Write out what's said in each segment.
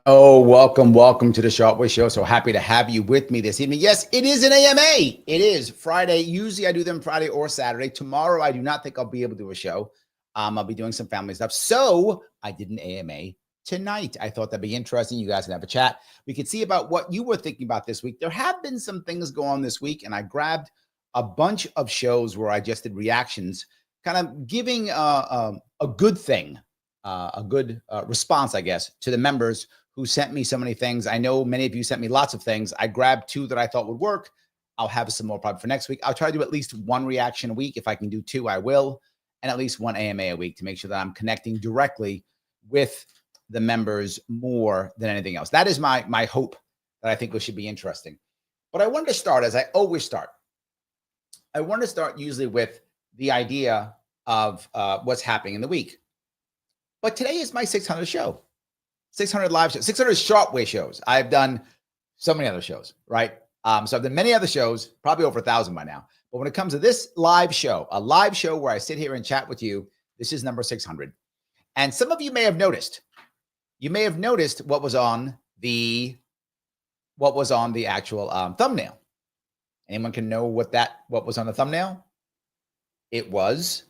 Oh, welcome to the Sharpe Way Show. So happy to have you with me this evening. Yes, it is an AMA. It is Friday. Usually I do them Friday or Saturday. Tomorrow, I do not think I'll be able to do a show. I'll be doing some family stuff. So I did an AMA tonight. I thought that'd be interesting. You guys can have a chat. We could see about what you were thinking about this week. There have been some things go on this week, and I grabbed a bunch of shows where I just did reactions, kind of giving a good thing, a good response, I guess, to the members who sent me so many things. I know many of you sent me lots of things. I grabbed two that I thought would work. I'll have some more probably for next week. I'll try to do at least one reaction a week. If I can do two, I will. And at least one AMA a week to make sure that I'm connecting directly with the members more than anything else. That is my hope, that I think it should be interesting. But I wanted to start, as I always start. I want to start usually with the idea of what's happening in the week. But today is my 600th show. 600 live shows, 600 Sharpe Way shows. I've done so many other shows, right? So I've done many other shows, probably over 1,000 by now. But when it comes to this live show, a live show where I sit here and chat with you, this is number 600. And some of you may have noticed. You may have noticed what was on the actual thumbnail. Anyone can know what was on the thumbnail? It was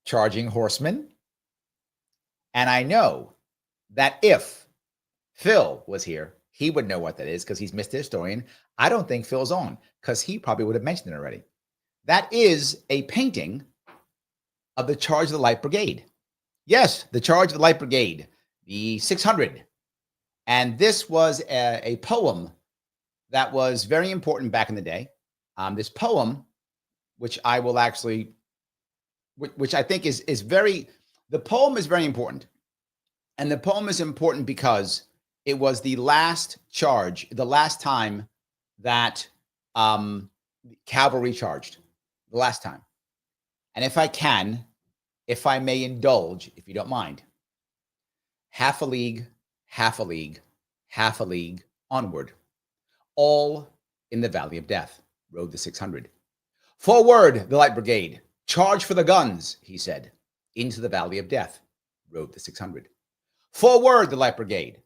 charging horsemen. And I know that if Phil was here, he would know what that is because he's Mr. Historian. I don't think Phil's on because he probably would have mentioned it already. That is a painting of the Charge of the Light Brigade. Yes, the Charge of the Light Brigade, the 600. And this was a poem that was very important back in the day. This poem, which I will actually, which I think is very... The poem is very important. And the poem is important because it was the last charge, the last time that cavalry charged, the last time. And if I may indulge, if you don't mind, half a league, half a league, half a league onward, all in the valley of death, rode the 600. Forward, the Light Brigade, charge for the guns, he said. Into the valley of death rode the 600. Forward, the Light Brigade.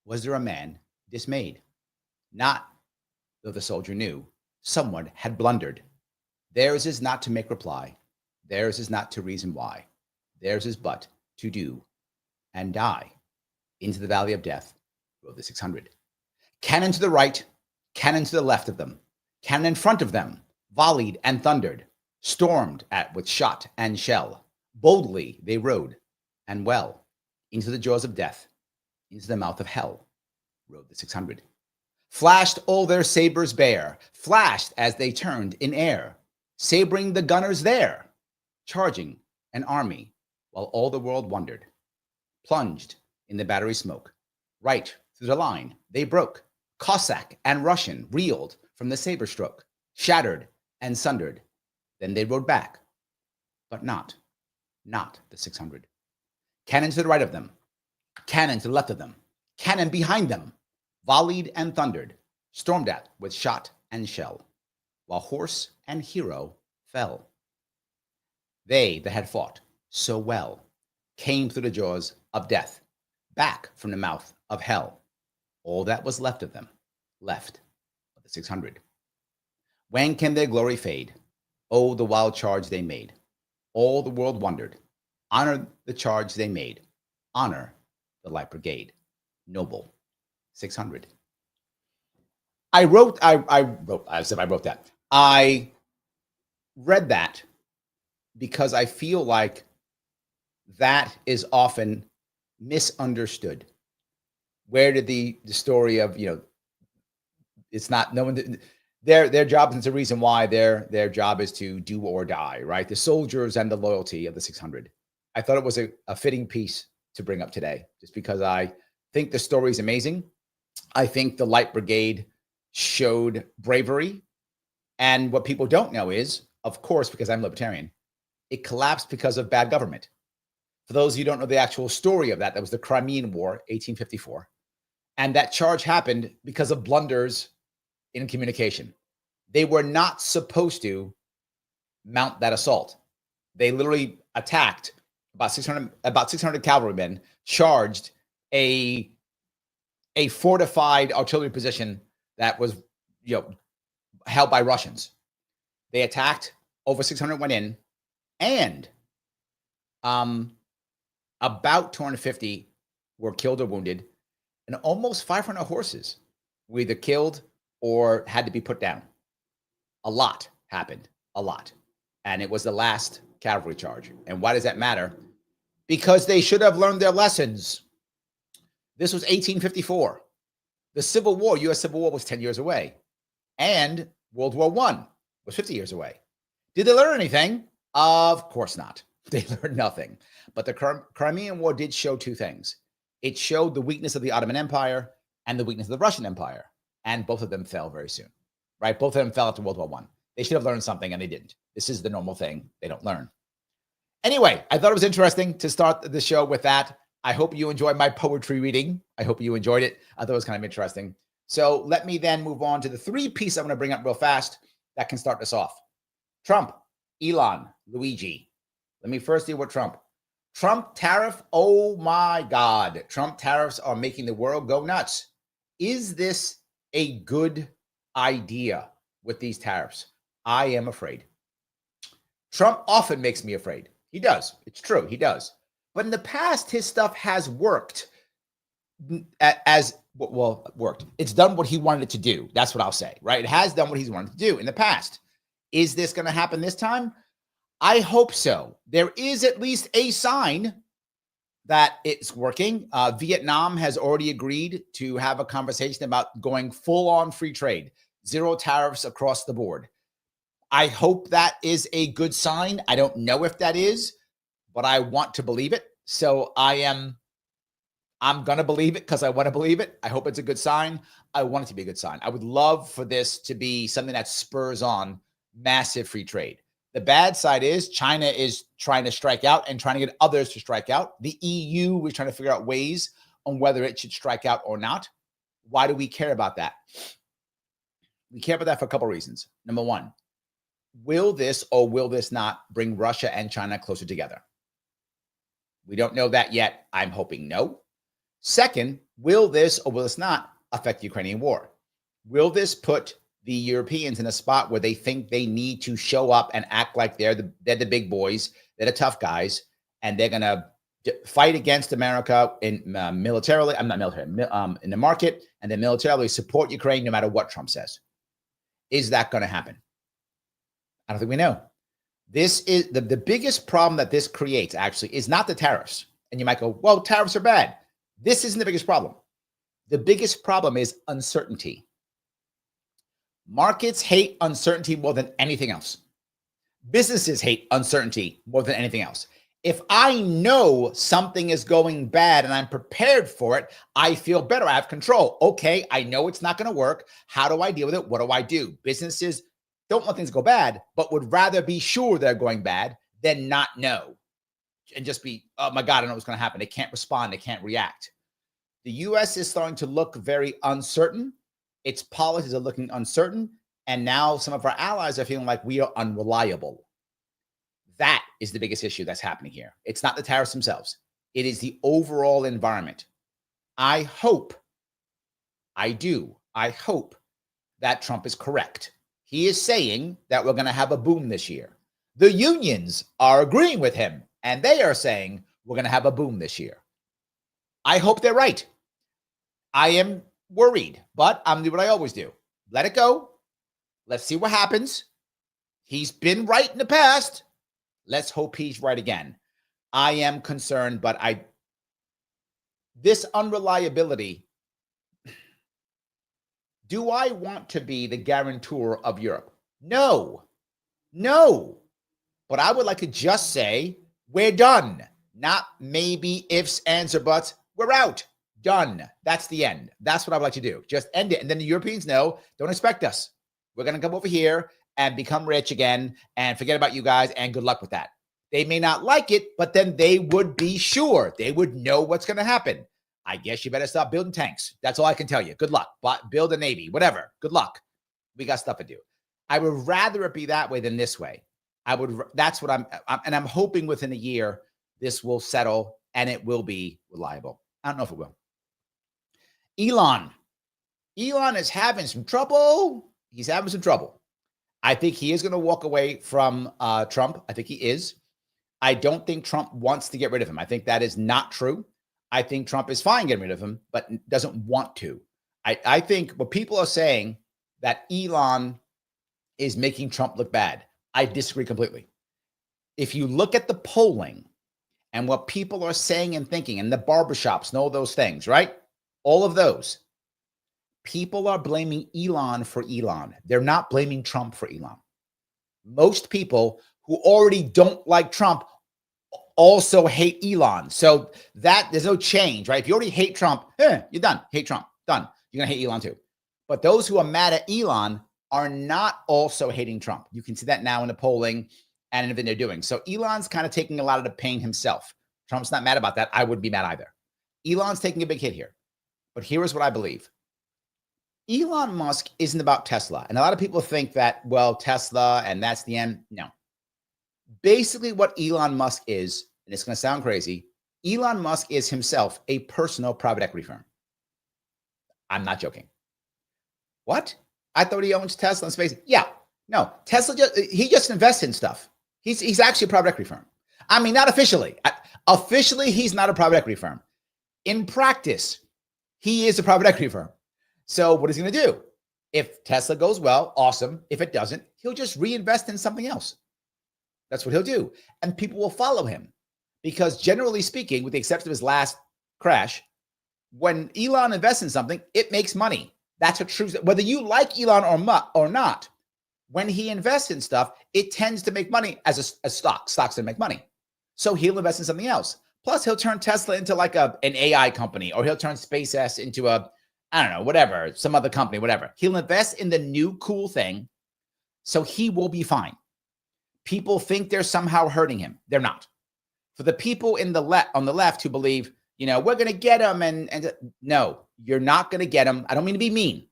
Was there a man dismayed? Not, though the soldier knew someone had blundered. Theirs is not to make reply. Theirs is not to reason why. Theirs is but to do and die. Into the valley of death rode the 600. Cannon to the right, cannon to the left of them, cannon in front of them, volleyed and thundered, stormed at with shot and shell. Boldly they rode, and well, into the jaws of death, into the mouth of hell, rode the 600. Flashed all their sabers bare, flashed as they turned in air, sabering the gunners there, charging an army, while all the world wondered. Plunged in the battery smoke, right through the line they broke, Cossack and Russian reeled from the saber stroke, shattered and sundered. Then they rode back, but not the 600. Cannon to the right of them, cannon to the left of them, cannon behind them, volleyed and thundered, stormed at with shot and shell, while horse and hero fell. They that had fought so well came through the jaws of death, back from the mouth of hell. All that was left of them, left of the 600. When can their glory fade? Oh, the wild charge they made. All the world wondered. Honor the charge they made. Honor the Light Brigade. Noble 600. I wrote that. I read that because I feel like that is often misunderstood. Where did the story of, it's not, no one, their job, and it's a reason why their job is to do or die, right? The soldiers and the loyalty of the 600. I thought it was a fitting piece to bring up today, just because I think the story is amazing. I think the Light Brigade showed bravery. And what people don't know is Of course, because I'm libertarian, it collapsed because of bad government. For those of you who don't know the actual story of that, that was the Crimean War, 1854. And that charge happened because of blunders in communication. They were not supposed to mount that assault. They literally attacked about 600 cavalrymen, charged a fortified artillery position that was, held by Russians. They attacked, over 600 went in, and about 250 were killed or wounded, and almost 500 horses were either killed or had to be put down. A lot happened, a lot. And it was the last cavalry charge. And why does that matter? Because they should have learned their lessons. This was 1854. The Civil War, U.S. Civil War, was 10 years away. And World War I was 50 years away. Did they learn anything? Of course not. They learned nothing. But the Crimean War did show two things. It showed the weakness of the Ottoman Empire and the weakness of the Russian Empire. And both of them fell very soon, right? Both of them fell after World War I. They should have learned something, and they didn't. This is the normal thing. They don't learn. Anyway, I thought it was interesting to start the show with that. I hope you enjoyed my poetry reading. I hope you enjoyed it. I thought it was kind of interesting. So let me then move on to the three pieces I'm going to bring up real fast that can start this off. Trump, Elon, Luigi. Let me first deal with Trump. Trump tariff, oh my God. Trump tariffs are making the world go nuts. Is this a good idea with these tariffs? I am afraid. Trump often makes me afraid. He does. It's true. He does. But in the past, his stuff has worked worked. It's done what he wanted it to do. That's what I'll say, right? It has done what he's wanted to do in the past. Is this going to happen this time? I hope so. There is at least a sign that it's working. Vietnam has already agreed to have a conversation about going full on free trade, zero tariffs across the board. I hope that is a good sign. I don't know if that is, but I want to believe it. So I'm going to believe it because I want to believe it. I hope it's a good sign. I want it to be a good sign. I would love for this to be something that spurs on massive free trade. The bad side is China is trying to strike out and trying to get others to strike out. The EU is trying to figure out ways on whether it should strike out or not. Why do we care about that? We care about that for a couple of reasons. Number one, will this or will this not bring Russia and China closer together? We don't know that yet. I'm hoping no. Second, will this or will this not affect the Ukrainian war? Will this put the Europeans in a spot where they think they need to show up and act like they're the big boys, they're the tough guys, and they're going to fight against America in militarily, I'm not military, in the market, and then militarily support Ukraine no matter what Trump says? Is that going to happen? I don't think we know. This is the biggest problem that this creates actually is not the tariffs. And you might go, well, tariffs are bad. This isn't the biggest problem. The biggest problem is uncertainty. Markets hate uncertainty more than anything else. Businesses hate uncertainty more than anything else. If I know something is going bad and I'm prepared for it, I feel better. I have control. Okay, I know it's not going to work. How do I deal with it? What do I do? Businesses don't want things to go bad, but would rather be sure they're going bad than not know and just be, oh my God, I know what's going to happen. They can't respond. They can't react. The U.S. is starting to look very uncertain. Its policies are looking uncertain. And now some of our allies are feeling like we are unreliable. That is the biggest issue that's happening here. It's not the tariffs themselves. It is the overall environment. I hope that Trump is correct. He is saying that we're going to have a boom this year. The unions are agreeing with him, and they are saying we're going to have a boom this year. I hope they're right. I am worried, but I'm going to do what I always do. Let it go. Let's see what happens. He's been right in the past. Let's hope he's right again. I am concerned, but this unreliability, do I want to be the guarantor of Europe? No. But I would like to just say, we're done. Not maybe ifs, ands, or buts. We're out. Done. That's the end. That's what I would like to do. Just end it. And then the Europeans know, don't expect us. We're going to come over here and become rich again and forget about you guys and good luck with that. They may not like it, but then they would be sure. They would know what's going to happen. I guess you better stop building tanks. That's all I can tell you. Good luck. Build a Navy, whatever. Good luck. We got stuff to do. I would rather it be that way than this way. That's what I'm hoping within a year, this will settle and it will be reliable. I don't know if it will. Elon is having some trouble. He's having some trouble. I think he is going to walk away from Trump. I think he is. I don't think Trump wants to get rid of him. I think that is not true. I think Trump is fine getting rid of him, but doesn't want to. I think what people are saying that Elon is making Trump look bad. I disagree completely. If you look at the polling and what people are saying and thinking and the barbershops and all those things, right? All of those, people are blaming Elon for Elon. They're not blaming Trump for Elon. Most people who already don't like Trump also hate Elon. So that there's no change, right? If you already hate Trump, you're done. Hate Trump, done. You're going to hate Elon too. But those who are mad at Elon are not also hating Trump. You can see that now in the polling and everything they're doing. So Elon's kind of taking a lot of the pain himself. Trump's not mad about that. I wouldn't be mad either. Elon's taking a big hit here. But here is what I believe. Elon Musk isn't about Tesla. And a lot of people think that, well, Tesla and that's the end. No. Basically what Elon Musk is, and it's going to sound crazy, Elon Musk is himself a personal private equity firm. I'm not joking. What? I thought he owns Tesla and SpaceX. Yeah. No. Tesla, he just invests in stuff. He's actually a private equity firm. I mean, not officially. Officially, he's not a private equity firm. In practice, he is a private equity firm. So what is he going to do? If Tesla goes well, awesome. If it doesn't, he'll just reinvest in something else. That's what he'll do. And people will follow him. Because generally speaking, with the exception of his last crash, when Elon invests in something, it makes money. That's a true, whether you like Elon or not, when he invests in stuff, it tends to make money as a stock. Stocks don't make money. So he'll invest in something else. Plus, he'll turn Tesla into like an AI company, or he'll turn SpaceX into I don't know, whatever, some other company, whatever. He'll invest in the new cool thing, so he will be fine. People think they're somehow hurting him. They're not. For the people on the left who believe, we're going to get him, and no, you're not going to get him. I don't mean to be mean.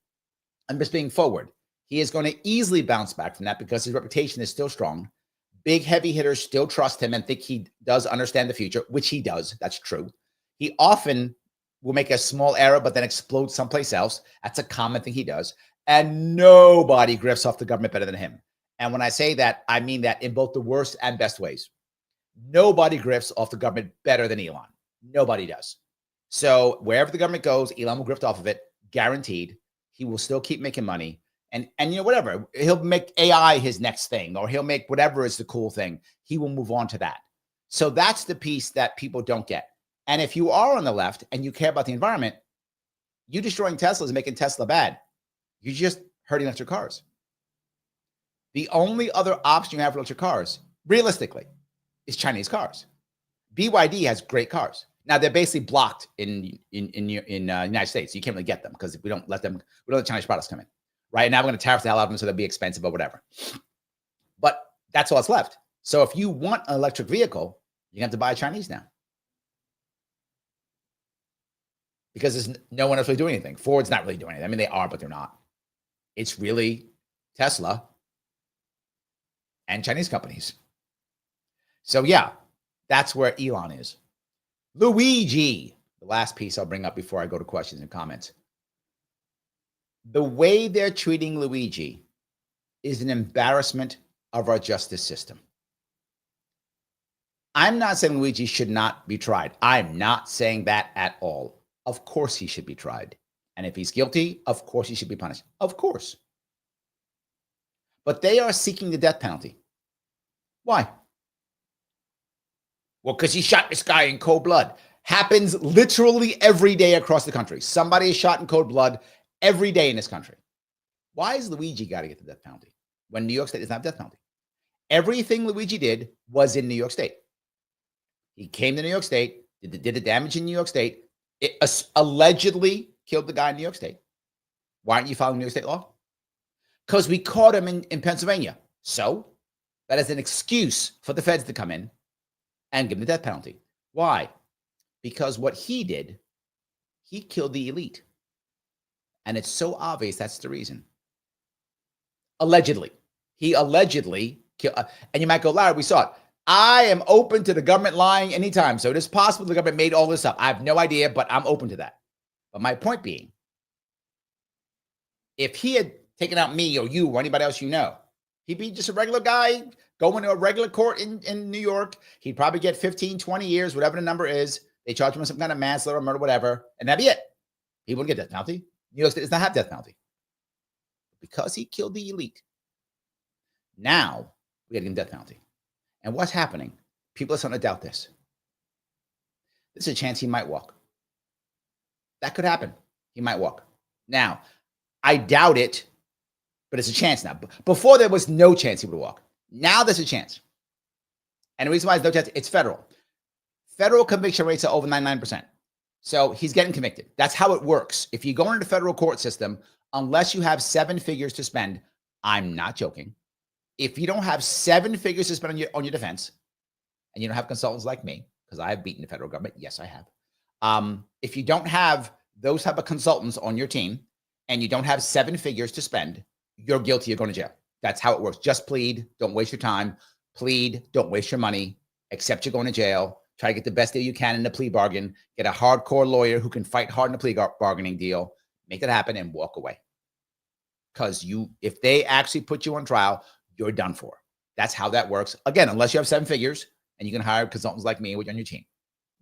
I'm just being forward. He is going to easily bounce back from that because his reputation is still strong. Big heavy hitters still trust him and think he does understand the future, which he does. That's true. He often will make a small error, but then explode someplace else. That's a common thing he does. And nobody grifts off the government better than him. And when I say that, I mean that in both the worst and best ways. Nobody grifts off the government better than Elon. Nobody does. So wherever the government goes, Elon will grift off of it, guaranteed. He will still keep making money. And whatever, he'll make AI his next thing, or he'll make whatever is the cool thing. He will move on to that. So that's the piece that people don't get. And if you are on the left and you care about the environment, you destroying Tesla is making Tesla bad. You're just hurting electric cars. The only other option you have for electric cars, realistically, is Chinese cars. BYD has great cars. Now they're basically blocked in United States. You can't really get them because we don't let Chinese products come in. Right now, we're going to tariff the hell out of them so they'll be expensive or whatever. But that's all that's left. So if you want an electric vehicle, you have to buy a Chinese now. Because there's no one else really doing anything. Ford's not really doing anything. I mean, they are, but they're not. It's really Tesla and Chinese companies. So yeah, that's where Elon is. Luigi, the last piece I'll bring up before I go to questions and comments. The way they're treating Luigi is an embarrassment of our justice system. I'm not saying Luigi should not be tried. I'm not saying that at all. Of course he should be tried. And if he's guilty, of course he should be punished. Of course. But they are seeking the death penalty. Why? Well, because he shot this guy in cold blood. Happens literally every day across the country. Somebody is shot in cold blood every day in this country. Why is Luigi got to get the death penalty when New York State does not have death penalty? Everything Luigi did was in New York State. He came to New York State, did the damage in New York State. It allegedly killed the guy in New York State. Why aren't you following New York State law? because we caught him in Pennsylvania. So that is an excuse for the feds to come in and give him the death penalty. Why? Because what he did, he killed the elite. And it's so obvious that's the reason. Allegedly. He allegedly killed. And you might go, Larry, we saw it. I am open to the government lying anytime. So it is possible the government made all this up. I have no idea, but I'm open to that. But my point being, if he had taken out me or you or anybody else you know, he'd be just a regular guy going to a regular court in New York. He'd probably get 15, 20 years, whatever the number is. They charge him with some kind of manslaughter, murder, whatever, and that'd be it. He wouldn't get death penalty. New York State does not have death penalty. Because he killed the elite, now we got to give him death penalty. And what's happening? People are starting to doubt this. There's a chance he might walk. That could happen. He might walk. Now, I doubt it, but it's a chance now. Before, there was no chance he would walk. Now there's a chance. And the reason why there's no chance, it's federal. Federal conviction rates are over 99%. So he's getting convicted. That's how it works. If you go into the federal court system, unless you have 7 figures to spend, I'm not joking. If you don't have 7 figures to spend on your defense, and you don't have consultants like me, because I have beaten the federal government. Yes, I have. If you don't have those type of consultants on your team, and you don't have 7 figures to spend, you're guilty. You're going to jail. That's how it works. Just plead. Don't waste your time. Plead. Don't waste your money. Accept you're going to jail. Try to get the best deal you can in the plea bargain. Get a hardcore lawyer who can fight hard in the plea bargaining deal. Make it happen and walk away. Because if they actually put you on trial, you're done for. That's how that works. Again, unless you have 7 figures and you can hire consultants like me on your team,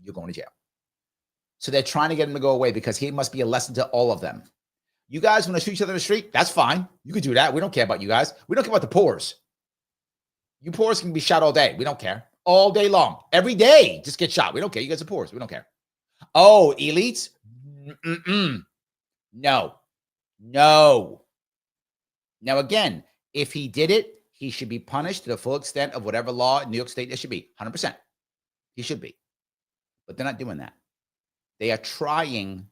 you're going to jail. So they're trying to get him to go away because he must be a lesson to all of them. You guys want to shoot each other in the street? That's fine. You can do that. We don't care about you guys. We don't care about the poors. You poors can be shot all day. We don't care. All day long. Every day, just get shot. We don't care. You guys are poors. We don't care. Oh, elites? No. Now, again, if he did it, he should be punished to the full extent of whatever law in New York State there should be. 100%. He should be. But they're not doing that. They are trying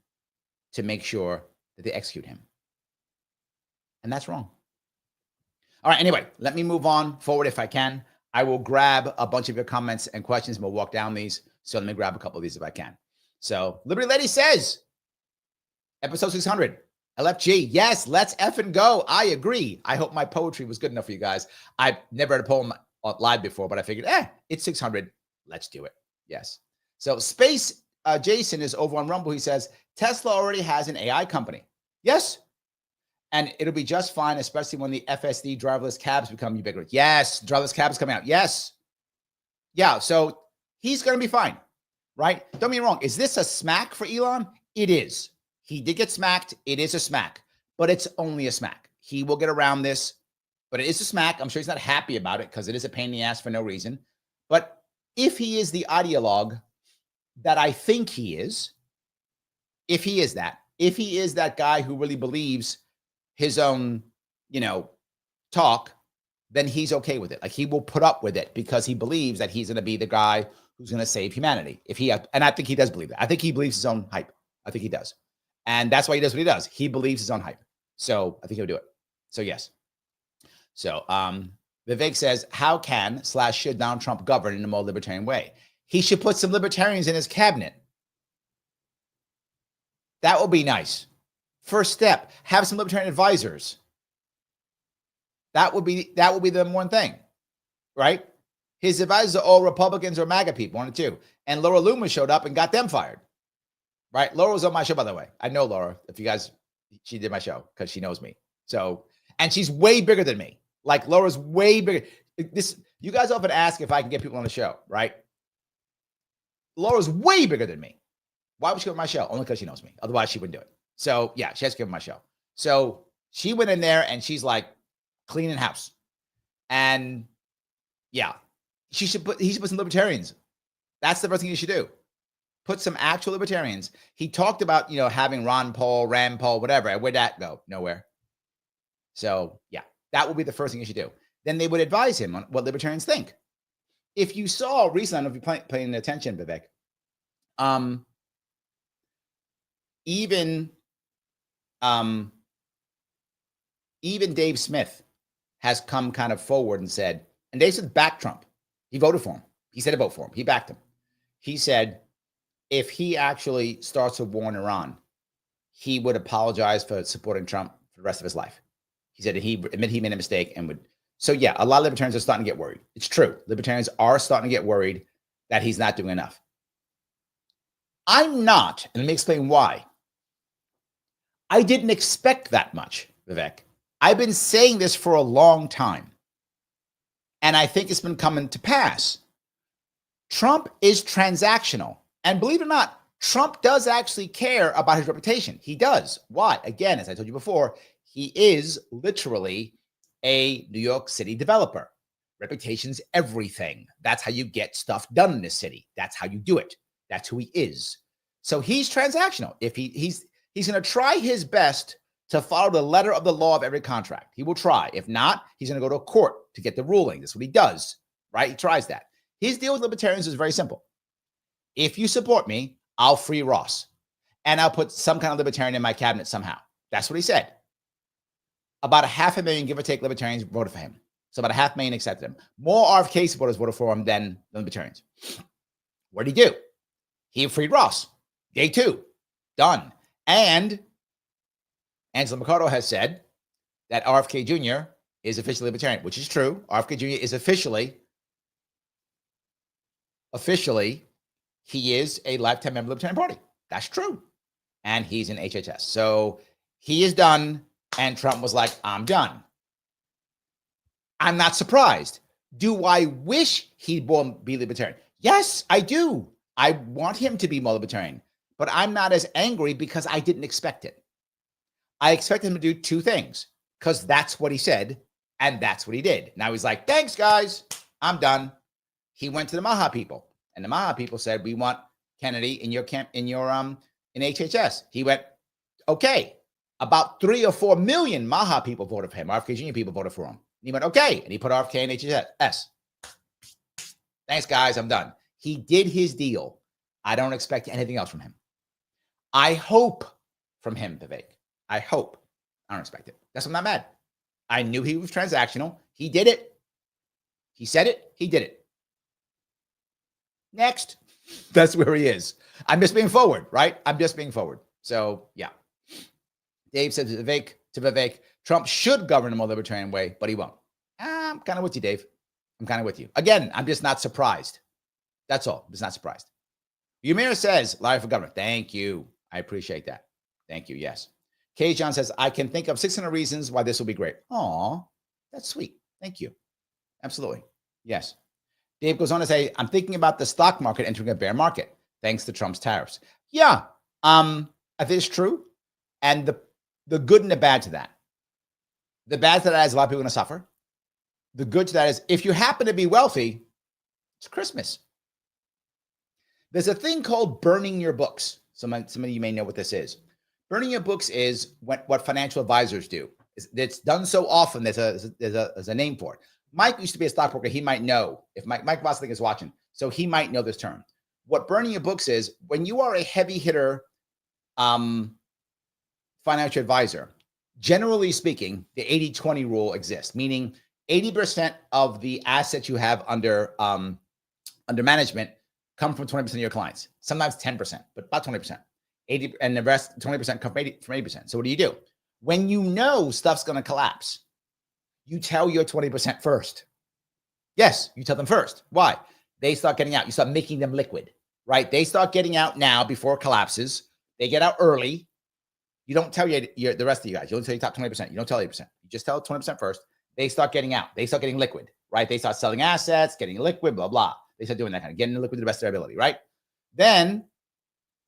to make sure that they execute him. And that's wrong. All right, anyway, let me move on forward if I can. I will grab a bunch of your comments and questions and we'll walk down these. So let me grab a couple of these if I can. So Liberty Lady says, episode 600, LFG, yes, let's effing go. I agree. I hope my poetry was good enough for you guys. I've never had a poem live before, but I figured, it's 600. Let's do it. Yes. So Space Jason is over on Rumble. He says, Tesla already has an AI company. Yes. And it'll be just fine, especially when the FSD driverless cabs become ubiquitous. Yes. Driverless cabs coming out. Yes. Yeah. So he's going to be fine, right? Don't get me wrong. Is this a smack for Elon? It is. He did get smacked. It is a smack, but it's only a smack. He will get around this, but it is a smack. I'm sure he's not happy about it because it is a pain in the ass for no reason. But if he is the ideologue that I think he is, if he is that guy who really believes his own, talk, then he's okay with it. Like he will put up with it because he believes that he's going to be the guy who's going to save humanity. And I think he does believe that. I think he believes his own hype. I think he does. And that's why he does what he does. He believes his own hype. So I think he'll do it. So yes. So Vivek says, how can/should Donald Trump govern in a more libertarian way? He should put some libertarians in his cabinet. That would be nice. First step, have some libertarian advisors. That would be the one thing, right? His advisors are all Republicans or MAGA people, 1 or 2. And Laura Loomis showed up and got them fired. Right? Laura was on my show, by the way. I know Laura. She did my show because she knows me. So, and she's way bigger than me. Like Laura's way bigger. You guys often ask if I can get people on the show, right? Laura's way bigger than me. Why would she go on my show? Only because she knows me. Otherwise, she wouldn't do it. So yeah, she has to give my show. So she went in there and she's like cleaning house. And yeah, he should put some libertarians. That's the first thing you should do. Put some actual libertarians. He talked about, having Ron Paul, Rand Paul, whatever. Where'd that go? Nowhere. So yeah, that would be the first thing you should do. Then they would advise him on what libertarians think. If you saw recently, I don't know if you're paying attention, Vivek, even Even Dave Smith has come kind of forward and said, and Dave Smith backed Trump. He voted for him. He said to vote for him. He backed him. He said, if he actually starts a war in Iran, he would apologize for supporting Trump for the rest of his life. He said he admitted he made a mistake and would. So yeah, a lot of libertarians are starting to get worried. It's true. Libertarians are starting to get worried that he's not doing enough. I'm not, and let me explain why. I didn't expect that much, Vivek. I've been saying this for a long time, and I think it's been coming to pass. Trump is transactional, and believe it or not, Trump does actually care about his reputation. He does. Why? Again, as I told you before, he is literally a New York City developer. Reputation's everything. That's how you get stuff done in this city. That's how you do it. That's who he is. So he's transactional. If he's going to try his best to follow the letter of the law of every contract. He will try. If not, he's going to go to a court to get the ruling. That's what he does, right? He tries that. His deal with libertarians is very simple. If you support me, I'll free Ross, and I'll put some kind of libertarian in my cabinet somehow. That's what he said. About 500,000, give or take, libertarians voted for him. So about 500,000 accepted him. More RFK supporters voted for him than libertarians. What did he do? He freed Ross. Day 2. Done. And Angela Mercado has said that RFK Jr. is officially libertarian, which is true. RFK Jr. is officially, he is a lifetime member of the Libertarian Party. That's true. And he's in HHS. So he is done. And Trump was like, I'm done. I'm not surprised. Do I wish he'd be libertarian? Yes, I do. I want him to be more libertarian. But I'm not as angry because I didn't expect it. I expected him to do 2 things because that's what he said. And that's what he did. Now he's like, thanks, guys. I'm done. He went to the Maha people. And the Maha people said, we want Kennedy in your camp, in HHS. He went, okay. About 3 or 4 million Maha people voted for him. RFK Jr. people voted for him. And he went, okay. And he put RFK in HHS. Thanks, guys. I'm done. He did his deal. I don't expect anything else from him. I hope from him, Vivek. I hope. I don't expect it. That's why I'm not mad. I knew he was transactional. He did it. He said it. He did it. Next. That's where he is. I'm just being forward, right? I'm just being forward. So, yeah. Dave said to Vivek, Trump should govern a more libertarian way, but he won't. I'm kind of with you, Dave. I'm kind of with you. Again, I'm just not surprised. That's all. I'm just not surprised. Umir says, live for government. Thank you. I appreciate that. Thank you. Yes. Kay John says, I can think of 600 reasons why this will be great. Aw, that's sweet. Thank you. Absolutely. Yes. Dave goes on to say, I'm thinking about the stock market entering a bear market thanks to Trump's tariffs. Yeah, I think it's true. And the good and the bad to that. The bad to that is a lot of people are going to suffer. The good to that is if you happen to be wealthy, it's Christmas. There's a thing called burning your books. Some of you may know what this is. Burning your books is what financial advisors do. It's done so often. There's a name for it. Mike used to be a stockbroker. He might know if Mike Bosling is watching. So he might know this term. What burning your books is, when you are a heavy hitter financial advisor, generally speaking, the 80-20 rule exists, meaning 80% of the assets you have under management come from 20% of your clients. Sometimes 10%, but about 20%. 80, and the rest, 20% come from 80%. So what do? When you know stuff's going to collapse, you tell your 20% first. Yes, you tell them first. Why? They start getting out. You start making them liquid, right? They start getting out now before it collapses. They get out early. You don't tell the rest of you guys. You only tell your top 20%. You don't tell 80%. You just tell 20% first. They start getting out. They start getting liquid, right? They start selling assets, getting liquid, blah, blah. They start doing that kind of getting liquid to the best of their ability, right? Then,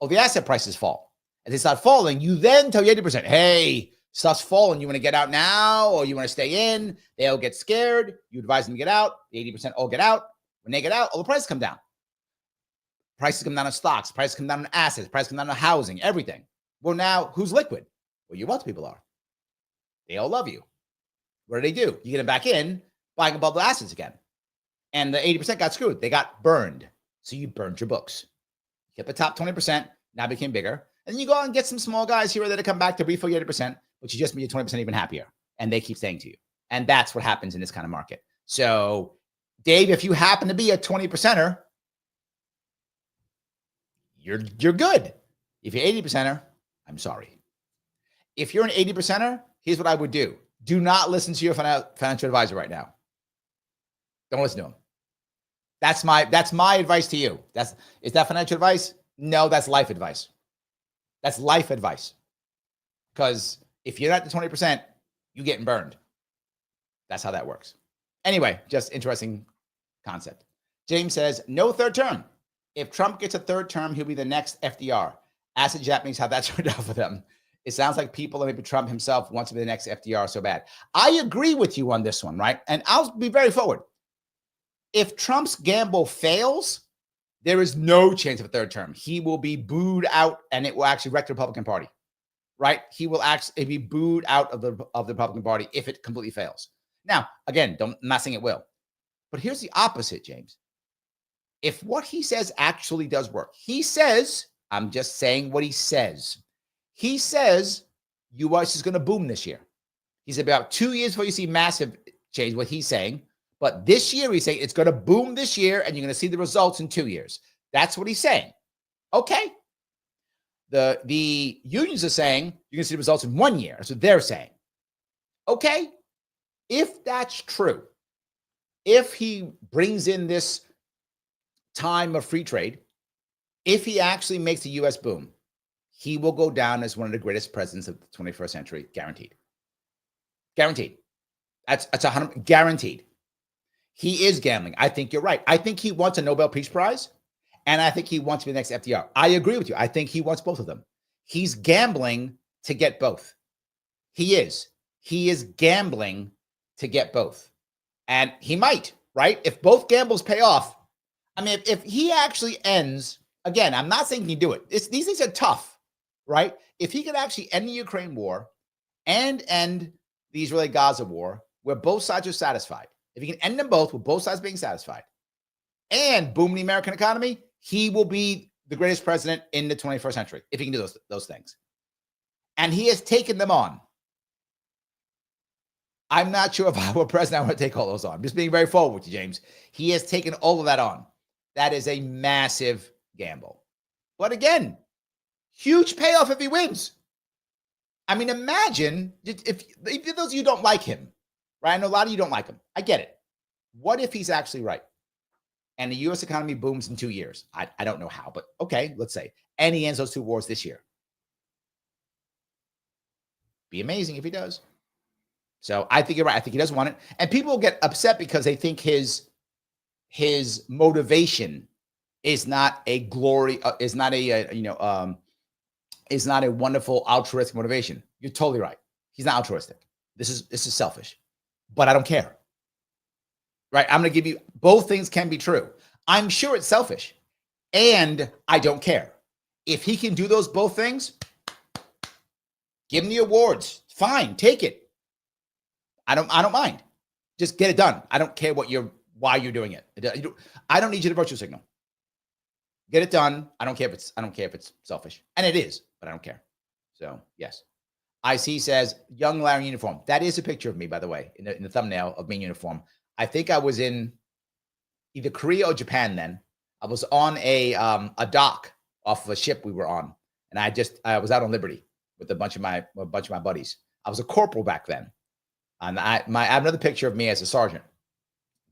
the asset prices fall. As they start falling, you then tell your 80%, hey, stuff's falling. You want to get out now or you want to stay in? They all get scared. You advise them to get out. The 80% all get out. When they get out, all the prices come down. Prices come down on stocks. Prices come down on assets. Prices come down on housing, everything. Well, now, who's liquid? Well, your wealthy people are. They all love you. What do? You get them back in, buying above the assets again. And the 80% got screwed. They got burned. So you burned your books. You kept the top 20%, now became bigger. And then you go out and get some small guys here or there to come back to refill your 80%, but you just made your 20% even happier. and they keep saying to you. And that's what happens in this kind of market. So, Dave, if you happen to be a 20%er, you're good. If you're 80%er, I'm sorry. If you're an 80%er, here's what I would do. Do not listen to your financial advisor right now. Don't listen to him. That's my advice to you. Is that financial advice? No, that's life advice. That's life advice. Because if you're not the 20%, you're getting burned. That's how that works. Anyway, just interesting concept. James says, no third term. If Trump gets a third term, he'll be the next FDR. Ask the Japanese how that turned out for them. It sounds like people, and maybe Trump himself, wants to be the next FDR so bad. I agree with you on this one, right? And I'll be very forward. If Trump's gamble fails, there is no chance of a third term. He will be booed out, and it will actually wreck the Republican Party, right? He will actually be booed out of the Republican Party if it completely fails. Now, again, I'm not saying it will. But here's the opposite, James. If what he says actually does work, he says, I'm just saying what he says. He says U.S. is going to boom this year. He's about 2 years before you see massive change, what he's saying. But this year, he's saying it's going to boom this year, and you're going to see the results in 2 years. That's what he's saying. Okay. The unions are saying you're going to see the results in 1 year. That's what they're saying. Okay. If that's true, if he brings in this time of free trade, if he actually makes the U.S. boom, he will go down as one of the greatest presidents of the 21st century, guaranteed. Guaranteed. That's 100 guaranteed. He is gambling. I think you're right. I think he wants a Nobel Peace Prize, and I think he wants to be the next FDR. I agree with you. I think he wants both of them. He's gambling to get both. He is. He is gambling to get both. And he might, right? If both gambles pay off, I mean, if he actually ends, again, I'm not saying he can do it. These things are tough, right? If he could actually end the Ukraine war and end the Israeli-Gaza war, where both sides are satisfied, if he can end them both with both sides being satisfied and boom the American economy, he will be the greatest president in the 21st century, if he can do those things. And he has taken them on. I'm not sure if I were president, I would take all those on. I'm just being very forward with you, James. He has taken all of that on. That is a massive gamble. But again, huge payoff if he wins. I mean, imagine if those of you don't like him, right? I know a lot of you don't like him. I get it. What if he's actually right? And the U.S. economy booms in 2 years. I don't know how, but okay, let's say. And he ends those two wars this year. Be amazing if he does. So I think you're right. I think he does want it. And people will get upset because they think his motivation is not a glory, is not a wonderful altruistic motivation. You're totally right. He's not altruistic. This is selfish. But I don't care. Right? I'm going to give you both things can be true. I'm sure it's selfish. And I don't care. If he can do those both things, give him the awards. Fine, take it. I don't mind. Just get it done. I don't care why you're doing it. I don't need you to virtue signal. Get it done. I don't care if it's selfish. And it is, but I don't care. So yes. IC says, young Larry uniform. That is a picture of me, by the way, in the thumbnail of me in uniform. I think I was in either Korea or Japan then. I was on a dock off of a ship we were on. And I was out on Liberty with a bunch of my buddies. I was a corporal back then. And I have another picture of me as a sergeant,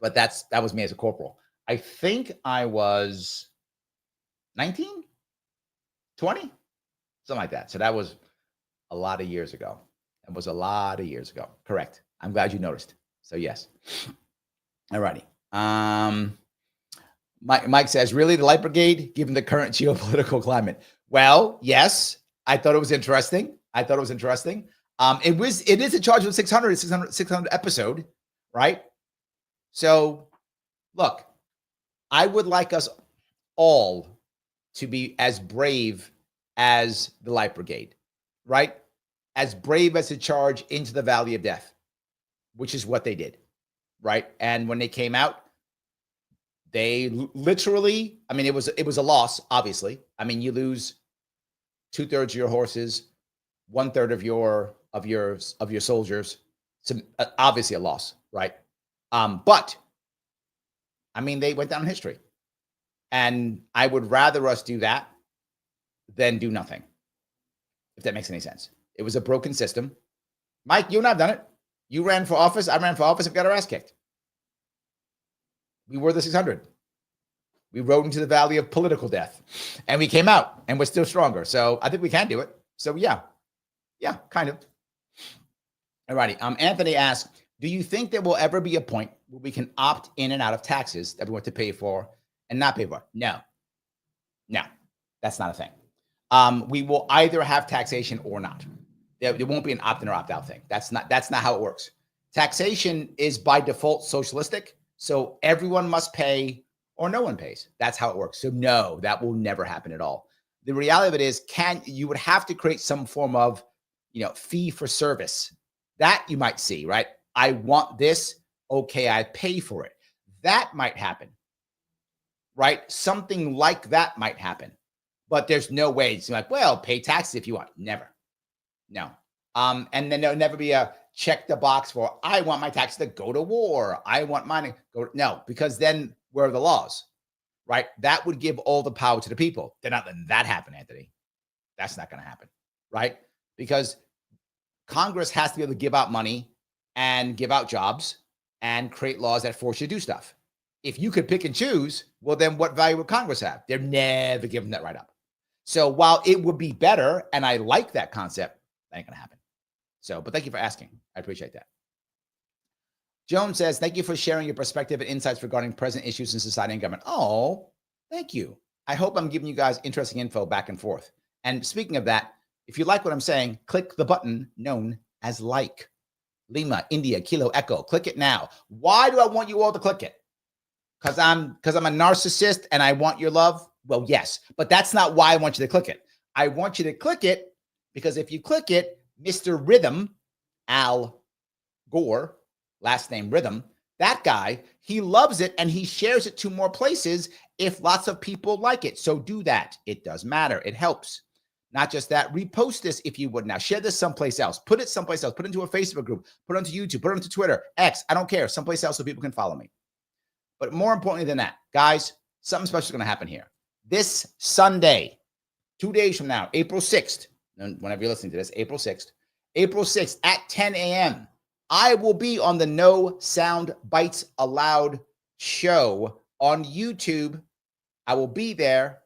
but that was me as a corporal. I think I was 19, 20, something like that. So that was a lot of years ago. It was a lot of years ago. Correct. I'm glad you noticed. So yes. All righty. Mike says, really, the Light Brigade, given the current geopolitical climate? Well, yes. I thought it was interesting. It is a charge of 600 episode, right? So look, I would like us all to be as brave as the Light Brigade, right? As brave as to charge into the valley of death, which is what they did, right? And when they came out, they literally, I mean, it was a loss, obviously. I mean, you lose 2/3 of your horses, 1/3 of your soldiers. some obviously a loss, right? But I mean, they went down in history, and I would rather us do that than do nothing, if that makes any sense. It was a broken system. Mike, you and I have done it. You ran for office. I ran for office and got our ass kicked. We were the 600. We rode into the valley of political death, and we came out, and we're still stronger. So I think we can do it. So yeah, kind of. All righty. Anthony asks, do you think there will ever be a point where we can opt in and out of taxes that we want to pay for and not pay for? No, that's not a thing. We will either have taxation or not. There won't be an opt-in or opt-out thing. That's not how it works. Taxation is by default socialistic, so everyone must pay or no one pays. That's how it works. So no, that will never happen at all. The reality of it is, you would have to create some form of, fee for service. That you might see, right? I want this. Okay, I pay for it. That might happen, right? Something like that might happen, but there's no way it's like, well, pay taxes if you want. Never. No. And then there'll never be a check the box for, I want my taxes to go to war. I want mine to go. No, because then where are the laws, right? That would give all the power to the people. They're not letting that happen, Anthony. That's not going to happen, right? Because Congress has to be able to give out money and give out jobs and create laws that force you to do stuff. If you could pick and choose, well, then what value would Congress have? They're never giving that right up. So while it would be better, and I like that concept, that ain't going to happen. So, but thank you for asking. I appreciate that. Joan says, thank you for sharing your perspective and insights regarding present issues in society and government. Oh, thank you. I hope I'm giving you guys interesting info back and forth. And speaking of that, if you like what I'm saying, click the button known as like. Lima, India, Kilo, Echo. Click it now. Why do I want you all to click it? Because I'm a narcissist and I want your love? Well, yes, but that's not why I want you to click it. I want you to click it because if you click it, Mr. Rhythm, Al Gore, last name Rhythm, that guy, he loves it and he shares it to more places if lots of people like it. So do that. It does matter. It helps. Not just that, repost this if you would now. Share this someplace else. Put it someplace else. Put it into a Facebook group. Put it onto YouTube. Put it onto Twitter, X. I don't care. Someplace else so people can follow me. But more importantly than that, guys, something special is going to happen here. This Sunday, 2 days from now, April 6th, whenever you're listening to this, April 6th at 10 a.m., I will be on the No Sound Bites Allowed show on YouTube. I will be there.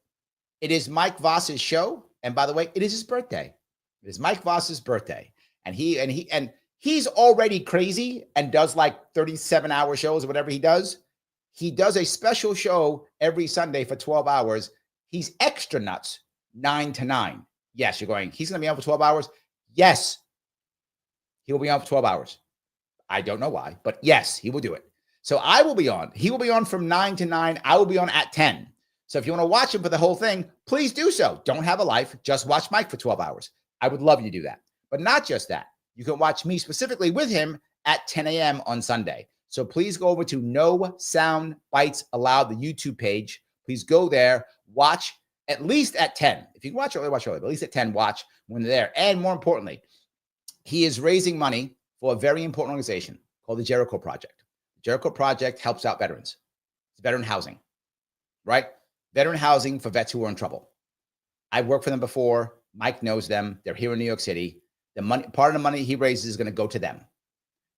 It is Mike Voss's show. And by the way, it is his birthday. It is Mike Voss's birthday. And he's already crazy and does like 37-hour shows or whatever he does. He does a special show every Sunday for 12 hours. He's extra nuts, 9 to 9. Yes, you're going, he's going to be on for 12 hours? Yes. He will be on for 12 hours. I don't know why, but yes, he will do it. So I will be on. He will be on from 9 to 9. I will be on at 10. So if you want to watch him for the whole thing, please do so. Don't have a life. Just watch Mike for 12 hours. I would love you to do that. But not just that. You can watch me specifically with him at 10 a.m. on Sunday. So please go over to No Sound Bites Allowed, the YouTube page. Please go there. Watch at least at 10. If you can watch early, watch early. But at least at 10, watch when they're there. And more importantly, he is raising money for a very important organization called the Jericho Project. The Jericho Project helps out veterans. It's veteran housing, right? Veteran housing for vets who are in trouble. I've worked for them before. Mike knows them. They're here in New York City. The money, part of the money he raises is going to go to them.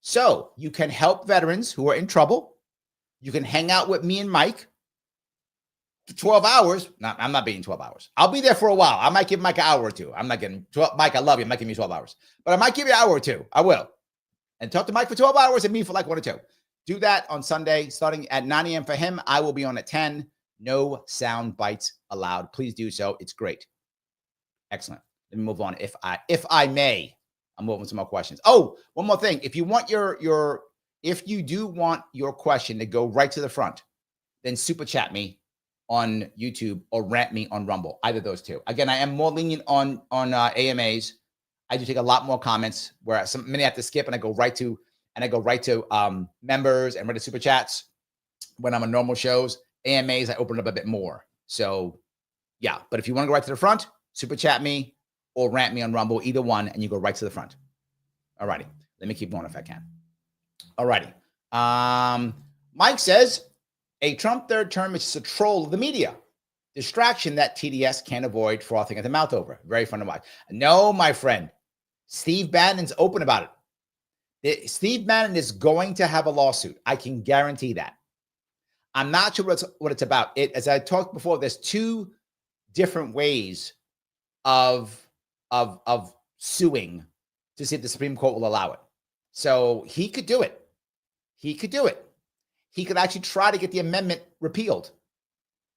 So you can help veterans who are in trouble. You can hang out with me and Mike for 12 hours. No, I'm not being 12 hours. I'll be there for a while. I might give Mike an hour or two. I'm not getting 12. Mike, I love you. I'm not giving you 12 hours. But I might give you an hour or two. I will. And talk to Mike for 12 hours and me for like 1 or 2. Do that on Sunday, starting at 9 a.m. for him. I will be on at 10. No sound bites allowed. Please do so. It's great. Excellent. Let me move on. If I may, I'm moving some more questions. Oh, one more thing. If you want if you do want your question to go right to the front, then super chat me on YouTube or rant me on Rumble. Either of those two. Again, I am more lenient on AMAs. I do take a lot more comments where many I have to skip and I go right to members and right to super chats when I'm on normal shows. AMAs, I open up a bit more. So yeah, but if you want to go right to the front, super chat me or rant me on Rumble, either one, and you go right to the front. All righty. Let me keep going if I can. All righty. Mike says a Trump third term is just a troll of the media. Distraction that TDS can't avoid frothing at the mouth over. Very fun to watch. No, my friend. Steve Bannon's open about it. Steve Bannon is going to have a lawsuit. I can guarantee that. I'm not sure what it's about. As I talked before, there's two different ways of suing to see if the Supreme Court will allow it. So he could do it. He could do it. He could actually try to get the amendment repealed.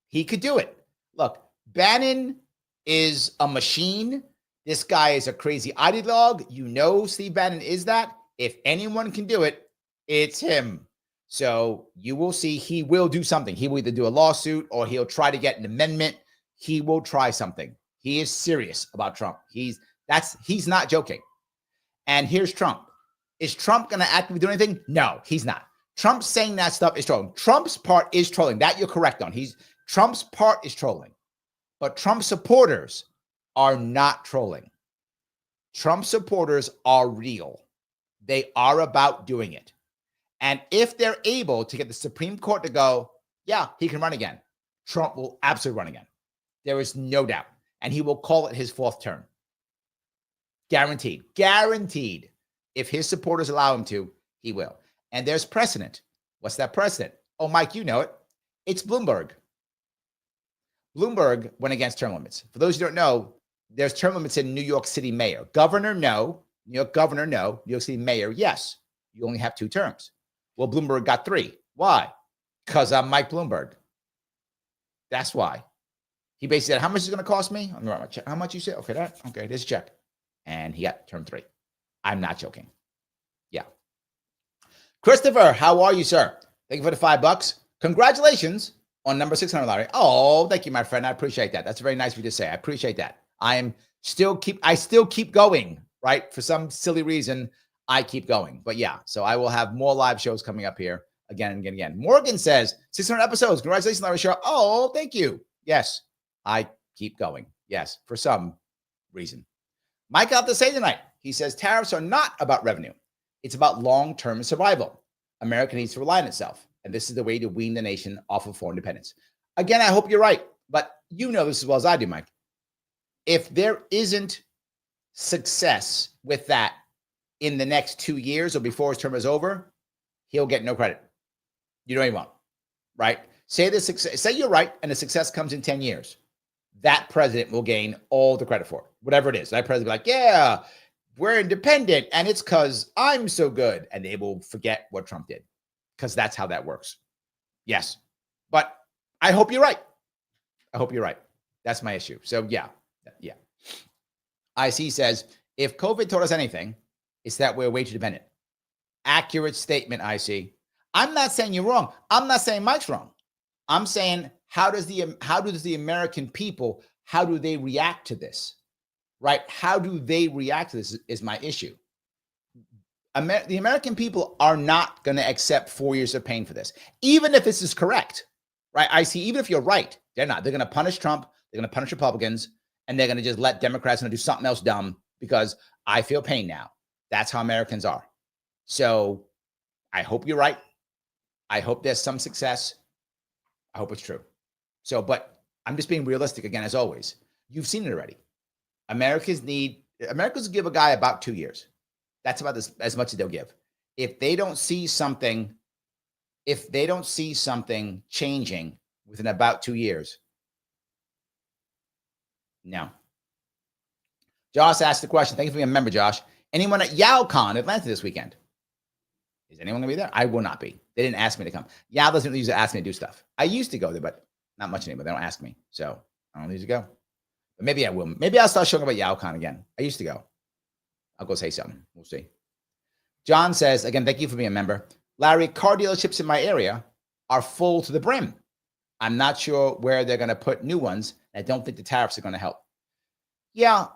He could do it. Look, Bannon is a machine. This guy is a crazy ideologue. You know Steve Bannon is that. If anyone can do it, it's him. So you will see he will do something. He will either do a lawsuit or he'll try to get an amendment. He will try something. He is serious about Trump. He's not joking. And here's Trump. Is Trump going to actively do anything? No, he's not. Trump saying that stuff is trolling. Trump's part is trolling. That you're correct on. Trump's part is trolling. But Trump supporters are not trolling. Trump supporters are real. They are about doing it. And if they're able to get the Supreme Court to go, yeah, he can run again, Trump will absolutely run again. There is no doubt. And he will call it his fourth term. Guaranteed. Guaranteed. If his supporters allow him to, he will. And there's precedent. What's that precedent? Oh, Mike, you know it. It's Bloomberg. Bloomberg went against term limits. For those who don't know, there's term limits in New York City mayor. Governor, no. New York governor, no. New York City mayor, yes. You only have 2 terms. Well, Bloomberg got 3. Why? Because I'm Mike Bloomberg. That's why. He basically said, how much is it going to cost me? I'm going to write my check. How much you said? Okay, this check. And he got term 3. I'm not joking. Yeah. Christopher, how are you, sir? Thank you for the $5. Congratulations on number 600 lottery. Oh, thank you, my friend. I appreciate that. That's very nice of you to say. I appreciate that. I still keep going, right? For some silly reason, I keep going. But yeah, so I will have more live shows coming up here again and again and again. Morgan says 600 episodes. Congratulations, Larry Shaw. Oh, thank you. Yes, I keep going. Yes, for some reason. Mike out to say tonight. He says tariffs are not about revenue. It's about long-term survival. America needs to rely on itself. And this is the way to wean the nation off of foreign dependence. Again, I hope you're right. But you know this as well as I do, Mike. If there isn't success with that in the next 2 years or before his term is over, he'll get no credit. You know he won't, right? Say you're right and the success comes in 10 years. That president will gain all the credit for it, whatever it is. That president will be like, yeah, we're independent and it's because I'm so good. And they will forget what Trump did because that's how that works. Yes. But I hope you're right. I hope you're right. That's my issue. So yeah. IC says, if COVID taught us anything, it's that we're way too dependent. Accurate statement, IC. I'm not saying you're wrong. I'm not saying Mike's wrong. I'm saying, how does the American people, how do they react to this? Right? How do they react to this is my issue. The American people are not going to accept 4 years of pain for this. Even if this is correct, right? I see, even if you're right, they're not. They're going to punish Trump. They're going to punish Republicans. And they're going to just let Democrats do something else dumb because I feel pain now. That's how Americans are. So I hope you're right. I hope there's some success. I hope it's true. So, but I'm just being realistic again, as always. You've seen it already. Americans give a guy about 2 years. That's about as much as they'll give. If they don't see something changing within about 2 years, no. Josh asked the question. Thank you for being a member, Josh. Anyone at YowCon Atlanta this weekend? Is anyone going to be there? I will not be. They didn't ask me to come. Yow doesn't usually ask me to do stuff. I used to go there, but not much anymore. They don't ask me. So I don't need to go. But maybe I will. Maybe I'll start showing up at YowCon again. I used to go. I'll go say something. We'll see. John says, again, thank you for being a member. Larry, car dealerships in my area are full to the brim. I'm not sure where they're going to put new ones. I don't think the tariffs are going to help. Yeah.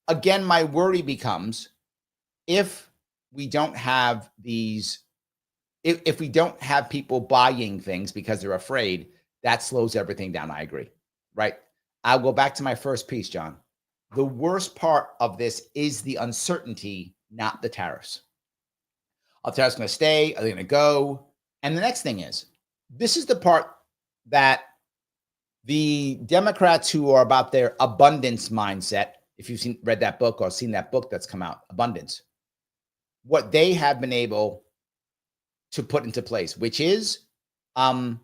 Again, my worry becomes if we don't have if we don't have people buying things because they're afraid, that slows everything down. I agree. Right. I'll go back to my first piece, John. The worst part of this is the uncertainty, not the tariffs. Are tariffs going to stay? Are they going to go? And the next thing is, this is the part that the Democrats who are about their abundance mindset, if you've read that book or seen that book that's come out, Abundance, what they have been able to put into place, which is the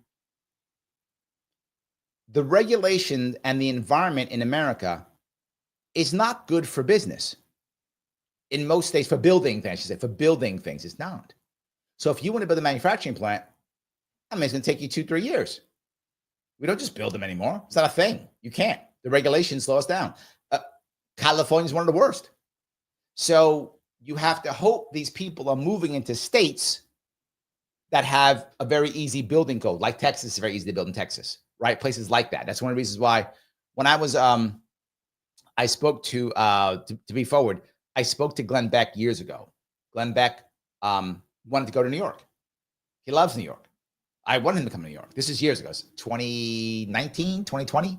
regulation and the environment in America is not good for business. In most states, for building things, I should say, for building things, it's not. So if you want to build a manufacturing plant, I mean, it's going to take you 2-3 years. We don't just build them anymore. It's not a thing. You can't. The regulations slow us down. California is one of the worst. So you have to hope these people are moving into states that have a very easy building code, like Texas is very easy to build in Texas, right? Places like that. That's one of the reasons why when I was, I spoke to be forward, I spoke to Glenn Beck years ago. Glenn Beck wanted to go to New York. He loves New York. I wanted him to come to New York. This is years ago, 2019, 2020.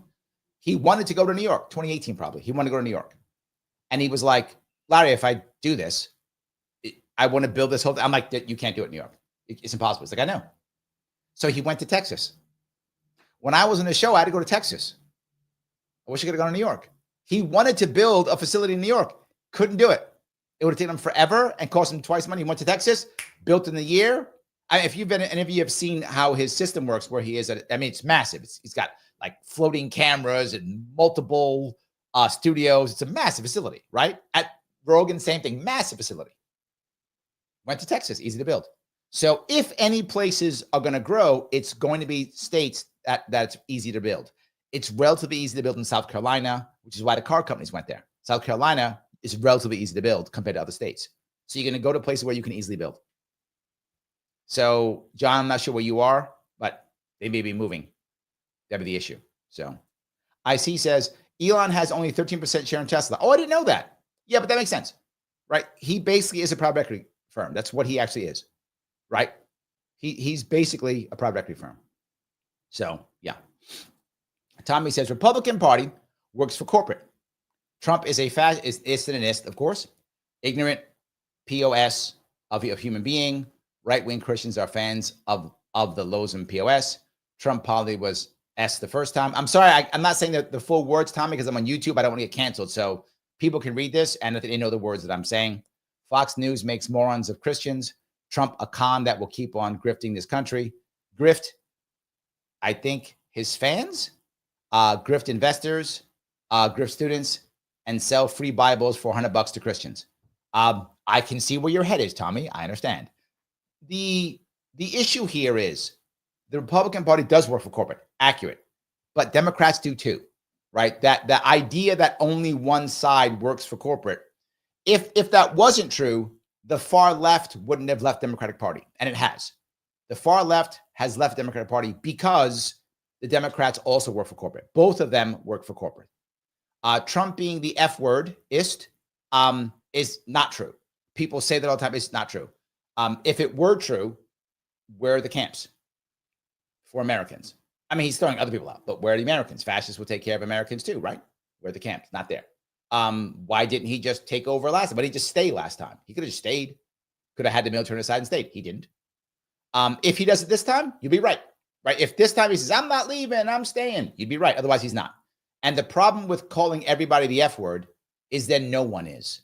He wanted to go to New York, 2018 probably. He wanted to go to New York. And he was like, Larry, if I do this, I want to build this whole thing. I'm like, you can't do it in New York. It's impossible. It's like, I know. So he went to Texas. When I was on the show, I had to go to Texas. I wish I could have gone to New York. He wanted to build a facility in New York. Couldn't do it. It would have taken him forever and cost him twice the money. He went to Texas, built in the year. If you've been, and if you have seen how his system works, where he is, I mean, it's massive. He's got like floating cameras and multiple studios. It's a massive facility, right? At Rogan, same thing, massive facility. Went to Texas, easy to build. So if any places are going to grow, it's going to be states that's easy to build. It's relatively easy to build in South Carolina, which is why the car companies went there. South Carolina is relatively easy to build compared to other states. So you're going to go to places where you can easily build. So, John, I'm not sure where you are, but they may be moving. That'd be the issue. So, IC says, Elon has only 13% share in Tesla. Oh, I didn't know that. Yeah, but that makes sense, right? He basically is a private equity firm. That's what he actually is, right? He's basically a private equity firm. So, yeah. Tommy says, Republican Party works for corporate. Trump is a isnist, of course, ignorant POS of a human being. Right-wing Christians are fans of the Losum POS. Trump probably was S the first time. I'm sorry, I'm not saying the full words, Tommy, because I'm on YouTube. I don't want to get canceled. So people can read this, and if they know the words that I'm saying. Fox News makes morons of Christians. Trump, a con that will keep on grifting this country. Grift, I think, his fans, grift investors, grift students, and sell free Bibles for $100 to Christians. I can see where your head is, Tommy. I understand. The issue here is the Republican Party does work for corporate, accurate, but Democrats do too, right? That the idea that only one side works for corporate, if that wasn't true, the far left wouldn't have left Democratic Party, and it has. The far left has left Democratic Party because the Democrats also work for corporate. Both of them work for corporate. Trump being the F word is not true. People say that all the time. It's not true. If it were true, where are the camps for Americans? I mean, he's throwing other people out, but where are the Americans? Fascists will take care of Americans too, right? Where are the camps? Not there. Why didn't he just take over last time? But he just stayed last time. He could have just stayed. Could have had the military aside and stayed. He didn't. If he does it this time, you'll be right. Right? If this time he says, I'm not leaving, I'm staying, you'd be right. Otherwise, he's not. And the problem with calling everybody the F word is then no one is.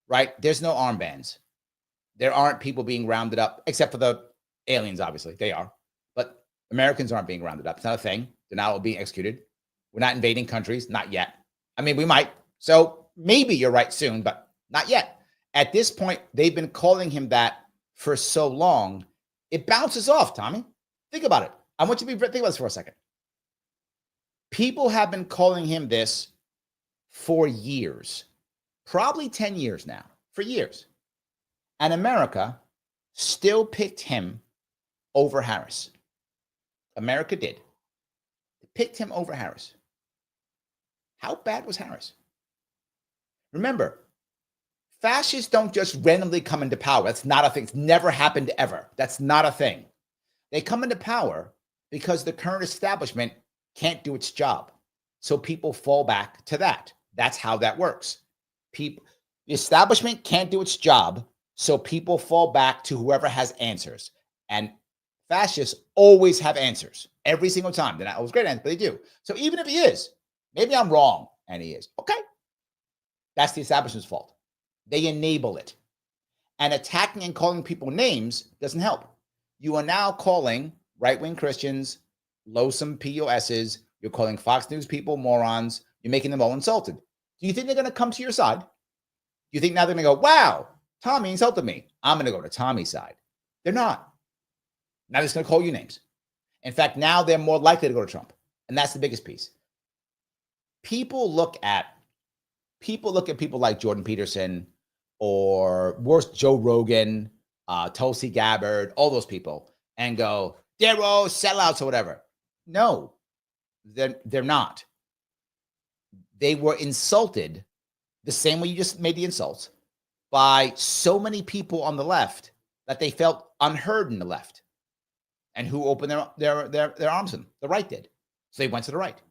Right? There's no armbands. There aren't people being rounded up, except for the aliens, obviously. They are. But Americans aren't being rounded up. It's not a thing. They're not being executed. We're not invading countries. Not yet. I mean, we might. So maybe you're right soon, but not yet. At this point, they've been calling him that for so long, it bounces off, Tommy. Think about it. I want you to think about this for a second. People have been calling him this for years, probably 10 years now, for years. And America still picked him over Harris. America did. They picked him over Harris. How bad was Harris? Remember, fascists don't just randomly come into power. That's not a thing. It's never happened ever. That's not a thing. They come into power because the current establishment can't do its job. So people fall back to that. That's how that works. The establishment can't do its job. So people fall back to whoever has answers. And fascists always have answers every single time. They're not always great answers, but they do. So even if he is, maybe I'm wrong and he is. Okay. That's the establishment's fault. They enable it. And attacking and calling people names doesn't help. You are now calling right-wing Christians loathsome POSs. You're calling Fox News people morons. You're making them all insulted. Do you think they're going to come to your side? Do you think now they're going to go, wow, Tommy insulted me. I'm going to go to Tommy's side. They're not. Now they're just going to call you names. In fact, now they're more likely to go to Trump. And that's the biggest piece. People look at people like Jordan Peterson or worse, Joe Rogan, Tulsi Gabbard, all those people, and go, they're all sellouts or whatever. No, they're not. They were insulted the same way you just made the insults by so many people on the left that they felt unheard in the left. And who opened their arms to them? The right did. So they went to the right.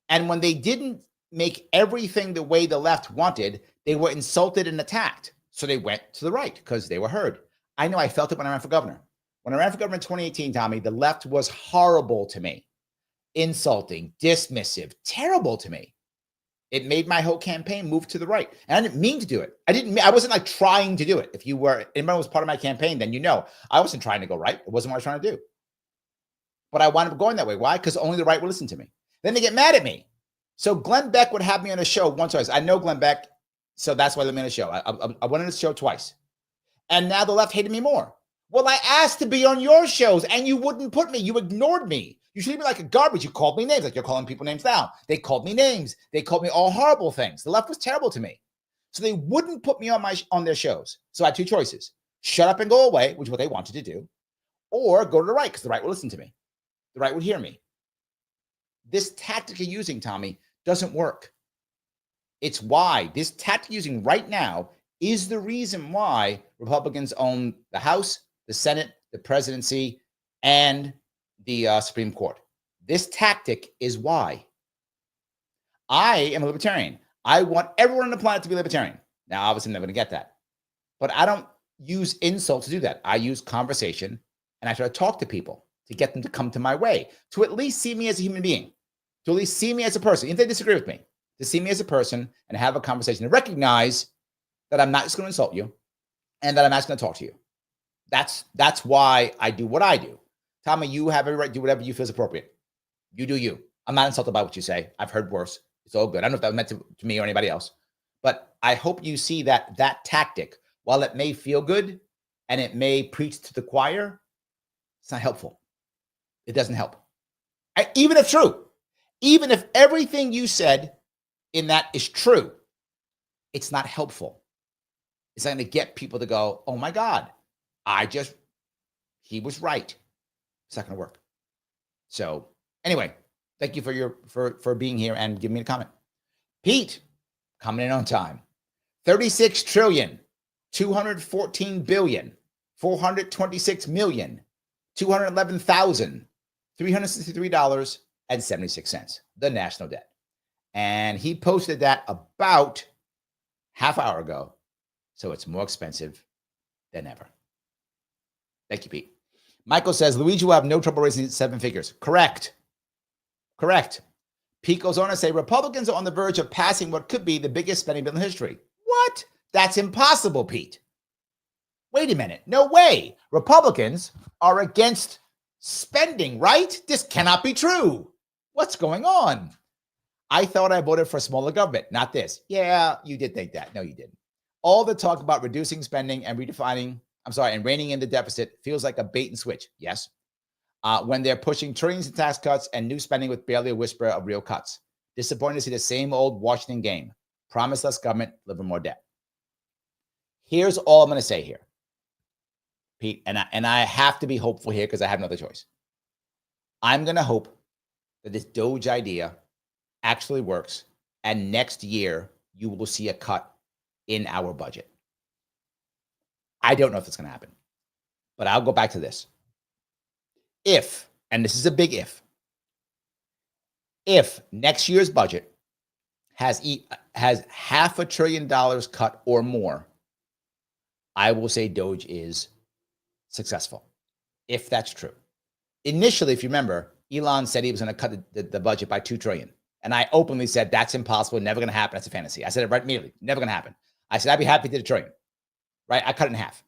And when they didn't make everything the way the left wanted, they were insulted and attacked. So they went to the right because they were heard. I know I felt it when I ran for governor. When I ran for governor in 2018, Tommy, the left was horrible to me. Insulting, dismissive, terrible to me. It made my whole campaign move to the right. And I didn't mean to do it. I wasn't like trying to do it. If anyone was part of my campaign, then you know, I wasn't trying to go right. It wasn't what I was trying to do. But I wound up going that way. Why? Because only the right would listen to me. Then they get mad at me. So Glenn Beck would have me on a show once or twice. I know Glenn Beck, so that's why they let me on a show. I went on the show twice. And now the left hated me more. Well, I asked to be on your shows and you wouldn't put me. You ignored me. You treated me like a garbage. You called me names like you're calling people names now. They called me names. They called me all horrible things. The left was terrible to me. So they wouldn't put me on their shows. So I had two choices. Shut up and go away, which is what they wanted to do, or go to the right because the right would listen to me. The right would hear me. This tactic you're using, Tommy, doesn't work. It's why this tactic you're using right now is the reason why Republicans own the House, the Senate, the presidency, and the Supreme Court. This tactic is why. I am a libertarian. I want everyone on the planet to be libertarian. Now, obviously, I'm never going to get that. But I don't use insults to do that. I use conversation, and I try to talk to people to get them to come to my way, to at least see me as a human being, to at least see me as a person, if they disagree with me, to see me as a person and have a conversation, and recognize that I'm not just going to insult you and that I'm actually going to talk to you. That's why I do what I do. Tommy, you have every right to do whatever you feel is appropriate. You do you. I'm not insulted by what you say. I've heard worse. It's all good. I don't know if that was meant to me or anybody else. But I hope you see that tactic, while it may feel good and it may preach to the choir, it's not helpful. It doesn't help. Even if true, even if everything you said in that is true, it's not helpful. It's not going to get people to go, oh my God, he was right. It's not going to work. So anyway, thank you for being here and giving me a comment. Pete, coming in on time. 36 trillion, 214 billion, 426 million, $211,363.76, the national debt. And he posted that about half hour ago. So it's more expensive than ever. Thank you, Pete. Michael says, Luigi will have no trouble raising 7 figures. Correct. Pete goes on to say, Republicans are on the verge of passing what could be the biggest spending bill in history. What? That's impossible, Pete. Wait a minute. No way. Republicans are against spending, right? This cannot be true. What's going on? I thought I voted for smaller government, not this. Yeah, you did think that. No, you didn't. All the talk about reducing spending and and reining in the deficit feels like a bait and switch. Yes. When they're pushing trillions in tax cuts and new spending with barely a whisper of real cuts. Disappointing to see the same old Washington game. Promise less government, deliver more debt. Here's all I'm going to say here, Pete, and I have to be hopeful here because I have no other choice. I'm going to hope that this Doge idea actually works, and next year you will see a cut in our budget. I don't know if it's going to happen, but I'll go back to this. If, and this is a big if next year's budget has $500 billion cut or more, I will say Doge is successful, if that's true. Initially, if you remember, Elon said he was going to cut the budget by $2 trillion. And I openly said, that's impossible, never going to happen. That's a fantasy. I said it right immediately, never going to happen. I said, I'd be happy to $1 trillion, right? I cut it in half.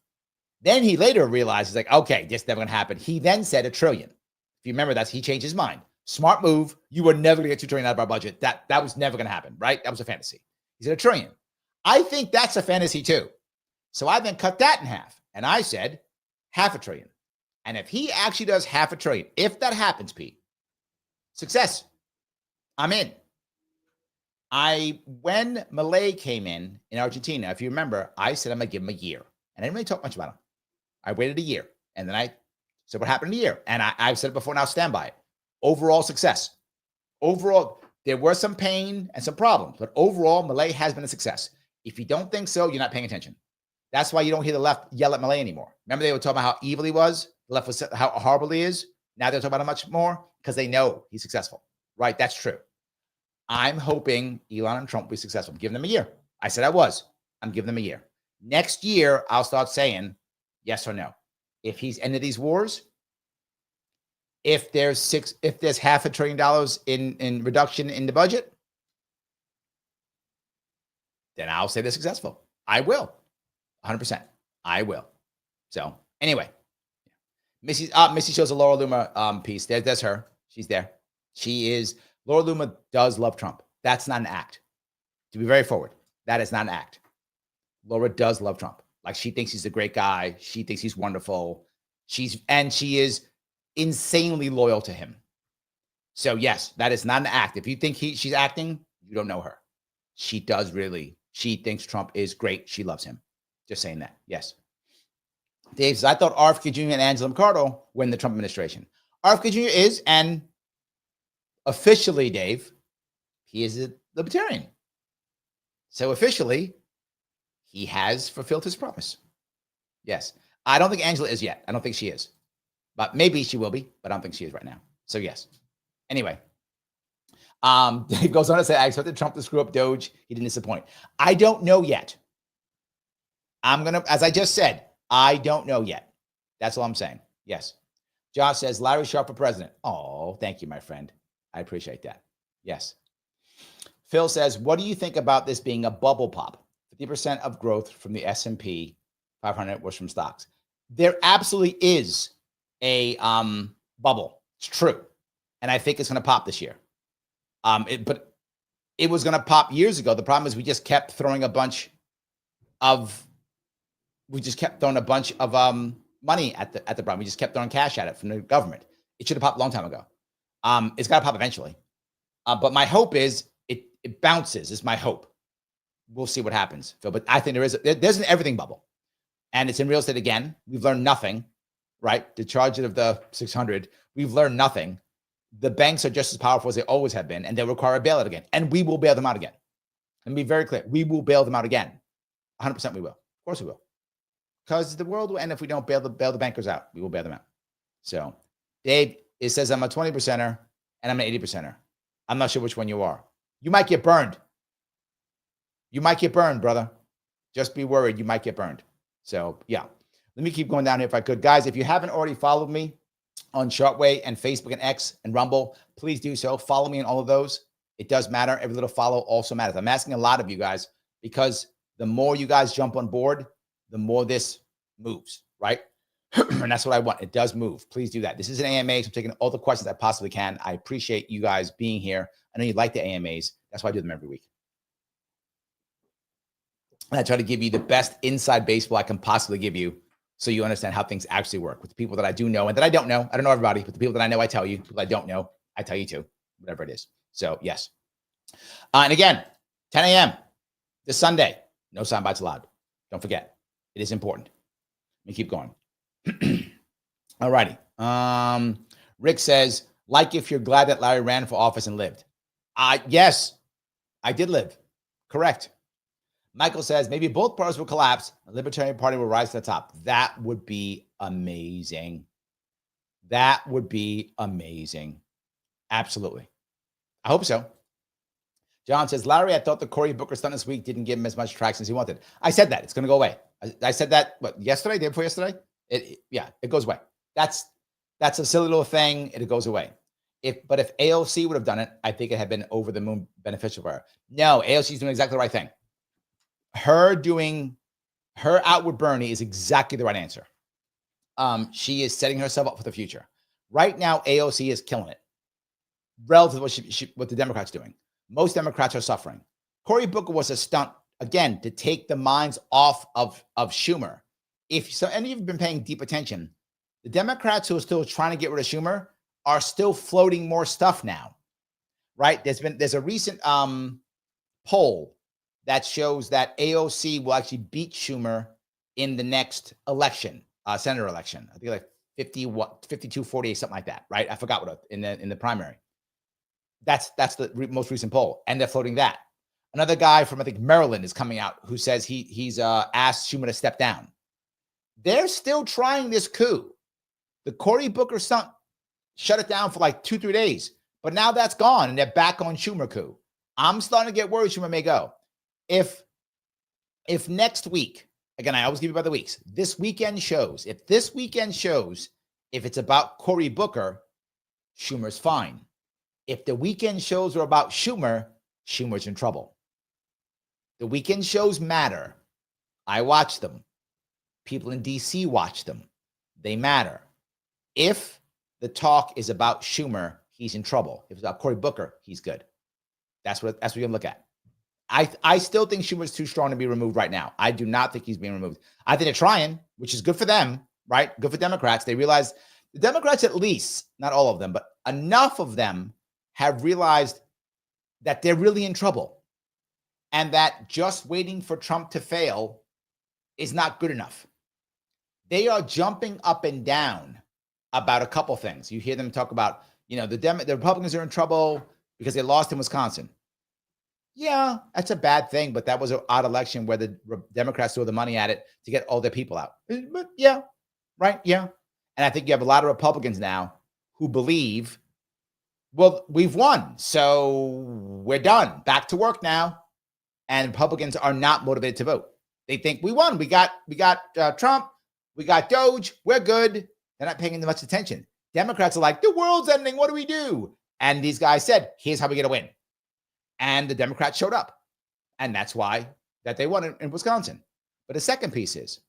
Then he later realized, he's like, okay, this never going to happen. He then said $1 trillion. If you remember, he changed his mind. Smart move. You were never going to get $2 trillion out of our budget. That was never going to happen, right? That was a fantasy. He said $1 trillion. I think that's a fantasy too. So I then cut that in half. And I said $500 billion. And if he actually does $500 billion, if that happens, Pete, success. I'm in. When Milei came in Argentina, if you remember, I said I'm going to give him a year. And I didn't really talk much about him. I waited a year. And then I said what happened in a year. And I've said it before, and I'll stand by it. Overall success. Overall, there were some pain and some problems. But overall, Milei has been a success. If you don't think so, you're not paying attention. That's why you don't hear the left yell at Milei anymore. Remember they were talking about how evil he was? The left was how horrible he is. Now they're talking about him much more because they know he's successful, right? That's true. I'm hoping Elon and Trump will be successful. I'm giving them a year. I said I was. I'm giving them a year. Next year, I'll start saying yes or no. If he's ended these wars, if there's $500 billion in reduction in the budget, then I'll say they're successful. I will. 100%. I will. So anyway, Missy shows a Laura Loomer piece. There's her. She's there. Laura Loomer does love Trump. That's not an act. To be very forward, that is not an act. Laura does love Trump. Like, she thinks he's a great guy. She thinks he's wonderful. She is insanely loyal to him. So yes, that is not an act. If you think she's acting, you don't know her. She does really. She thinks Trump is great. She loves him. Just saying that. Yes. Dave says, I thought RFK Jr. and Angela Mercado were in the Trump administration. RFK Jr. is, and officially, Dave, he is a libertarian. So officially, he has fulfilled his promise. Yes. I don't think Angela is yet. I don't think she is. But maybe she will be, but I don't think she is right now. So yes. Anyway, Dave goes on to say, I expected Trump to screw up Doge. He didn't disappoint. I don't know yet. As I just said, I don't know yet. That's all I'm saying. Yes. Josh says, Larry Sharpe for president. Oh, thank you, my friend. I appreciate that. Yes. Phil says, what do you think about this being a bubble pop? 50% of growth from the S&P 500 was from stocks. There absolutely is a bubble. It's true. And I think it's going to pop this year. But it was going to pop years ago. The problem is we just kept throwing a bunch of money at the problem. We just kept throwing cash at it from the government. It should have popped a long time ago. It's got to pop eventually. But my hope is it bounces, is my hope. We'll see what happens, Phil. But I think there's an everything bubble. And it's in real estate again. We've learned nothing, right? The charge of the 600, we've learned nothing. The banks are just as powerful as they always have been, and they'll require a bailout again. And we will bail them out again. And be very clear, we will bail them out again. 100% we will. Of course we will. Because the world will end if we don't bail the bankers out. We will bail them out. So Dave, it says I'm a 20%er and I'm an 80%er. I'm not sure which one you are. You might get burned. You might get burned, brother. Just be worried. You might get burned. So yeah, let me keep going down here if I could. Guys, if you haven't already followed me on Sharpe Way and Facebook and X and Rumble, please do so. Follow me in all of those. It does matter. Every little follow also matters. I'm asking a lot of you guys because the more you guys jump on board, the more this moves, right? And that's what I want. It does move. Please do that. This is an AMA, so I'm taking all the questions I possibly can. I appreciate you guys being here. I know you like the AMAs. That's why I do them every week. And I try to give you the best inside baseball I can possibly give you so you understand how things actually work with the people that I do know and that I don't know. I don't know everybody, but the people that I know, I tell you. People I don't know, I tell you too, whatever it is. So yes. And again, 10 a.m. this Sunday, no sound bites allowed. Don't forget. It is important. Let me keep going. All righty. Rick says, like if you're glad that Larry ran for office and lived. Yes, I did live. Correct. Michael says, maybe both parties will collapse. The Libertarian Party will rise to the top. That would be amazing. That would be amazing. Absolutely. I hope so. John says, Larry, I thought the Cory Booker stunt this week didn't give him as much traction as he wanted. I said that. It's going to go away. I said that, yesterday, day before yesterday? It goes away. That's a silly little thing. It goes away. But if AOC would have done it, I think it had been over the moon beneficial for her. No, AOC is doing exactly the right thing. Her doing her outward Bernie is exactly the right answer. She is setting herself up for the future. Right now, AOC is killing it relative to what the Democrats doing. Most Democrats are suffering. Cory Booker was a stunt, again, to take the minds off of Schumer. If so, any of you have been paying deep attention, the Democrats who are still trying to get rid of Schumer are still floating more stuff now, right? There's a recent poll that shows that AOC will actually beat Schumer in the next election, senator election. I think like 52-48, something like that, right? I forgot what in the primary. That's the most recent poll, and they're floating that. Another guy from I think Maryland is coming out who says he's asked Schumer to step down. They're still trying this coup. The Cory Booker stunt shut it down for like 2-3 days, but now that's gone and they're back on Schumer coup. I'm starting to get worried Schumer may go. If next week, again, I always give you by the weeks, if this weekend shows, if it's about Cory Booker, Schumer's fine. If the weekend shows are about Schumer, Schumer's in trouble. The weekend shows matter. I watch them. People in DC watch them. They matter. If the talk is about Schumer, he's in trouble. If it's about Cory Booker, he's good. That's what you're gonna look at. I still think Schumer's too strong to be removed right now. I do not think he's being removed. I think they're trying, which is good for them, right? Good for Democrats. They realize the Democrats, at least, not all of them, but enough of them have realized that they're really in trouble and that just waiting for Trump to fail is not good enough. They are jumping up and down about a couple things. You hear them talk about, the Republicans are in trouble because they lost in Wisconsin. Yeah, that's a bad thing, but that was an odd election where the Democrats threw the money at it to get all their people out. But yeah, right, yeah. And I think you have a lot of Republicans now who believe, well, we've won, so we're done. Back to work now. And Republicans are not motivated to vote. They think we won. We got Trump. We got Doge. We're good. They're not paying much attention. Democrats are like, the world's ending. What do we do? And these guys said, here's how we get a win. And the Democrats showed up. And that's why that they won in Wisconsin. But the second piece is,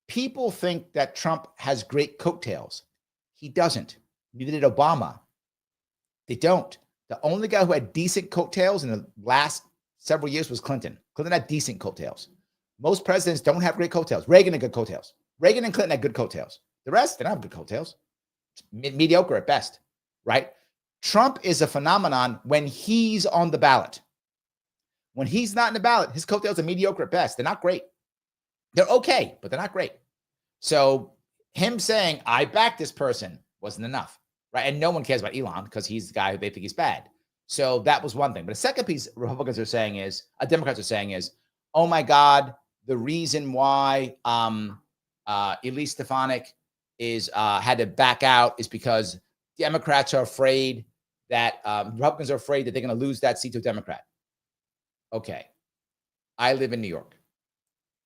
people think that Trump has great coattails. He doesn't. Neither did Obama. They don't. The only guy who had decent coattails in the last several years was Clinton. Clinton had decent coattails. Most presidents don't have great coattails. Reagan had good coattails. Reagan and Clinton had good coattails. The rest, they don't have good coattails. Mediocre at best, right? Trump is a phenomenon when he's on the ballot. When he's not in the ballot, his coattails are mediocre at best. They're not great. They're okay, but they're not great. So him saying, I back this person wasn't enough, right? And no one cares about Elon because he's the guy who they think is bad. So that was one thing. But the second piece Republicans are saying is, Democrats are saying is, oh my God, the reason why Elise Stefanik is had to back out is because Democrats are afraid that Republicans are afraid that they're going to lose that seat to a Democrat. Okay. I live in New York.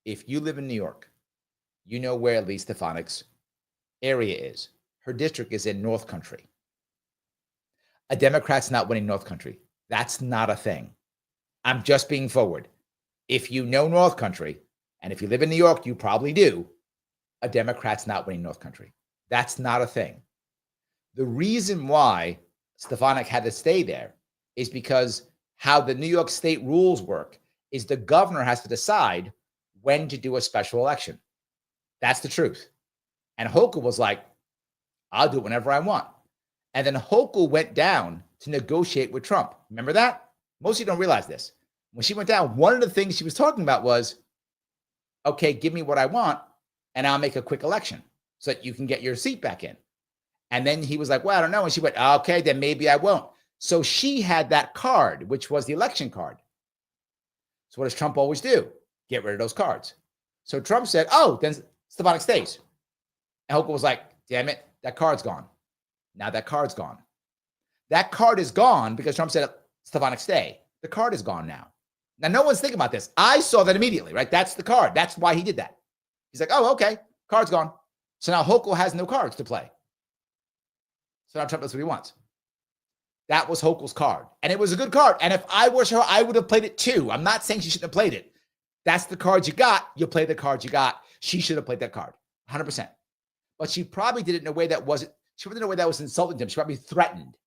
If you live in New York, you know where Elise Stefanik's area is. Her district is in North Country. A Democrat's not winning North Country. That's not a thing. I'm just being forward. If you know North Country, and if you live in New York, you probably do, a Democrat's not winning North Country. That's not a thing. The reason why Stefanik had to stay there is because how the New York state rules work is the governor has to decide when to do a special election. That's the truth. And Hochul was like, I'll do it whenever I want. And then Hochul went down to negotiate with Trump. Remember that? Most of you don't realize this. When she went down, one of the things she was talking about was, okay, give me what I want, and I'll make a quick election so that you can get your seat back in. And then he was like, well, I don't know. And she went, okay, then maybe I won't. So she had that card, which was the election card. So what does Trump always do? Get rid of those cards. So Trump said, oh, then Stefanik stays. And Hochul was like, damn it, that card's gone. Now that card's gone. That card is gone because Trump said, Stefanik stay. The card is gone now. Now, no one's thinking about this. I saw that immediately, right? That's the card. That's why he did that. He's like, oh, okay, card's gone. So now Hochul has no cards to play. So now Trump does what he wants. That was Hochul's card. And it was a good card. And if I was her, I would have played it too. I'm not saying she shouldn't have played it. That's the cards you got. You play the cards you got. She should have played that card, 100%. But she probably did it in a way that wasn't, she did it in a way that was insulting to him. She probably threatened.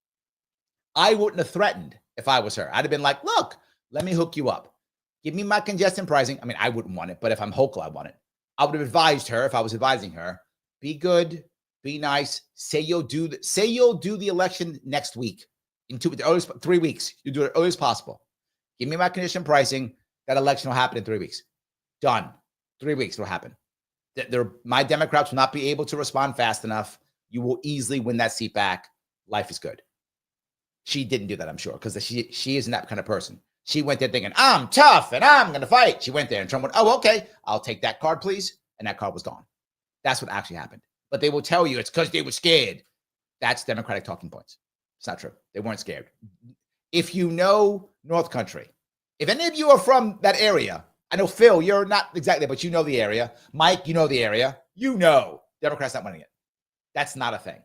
I wouldn't have threatened if I was her. I'd have been like, look, let me hook you up. Give me my congestion pricing. I mean, I wouldn't want it, but if I'm Hochul, I want it. I would have advised her if I was advising her, be good, be nice. Say you'll do the election next week. In 3 weeks. You do it as early as possible. Give me my condition pricing. That election will happen in 3 weeks. Done. 3 weeks will happen. My Democrats will not be able to respond fast enough. You will easily win that seat back. Life is good. She didn't do that, I'm sure, because she isn't that kind of person. She went there thinking, I'm tough and I'm going to fight. She went there and Trump went, oh, okay, I'll take that card, please. And that card was gone. That's what actually happened. But they will tell you it's because they were scared. That's Democratic talking points. It's not true. They weren't scared. If you know North Country, if any of you are from that area, I know, Phil, you're not exactly, but you know the area. Mike, you know the area. You know Democrats not winning it. That's not a thing.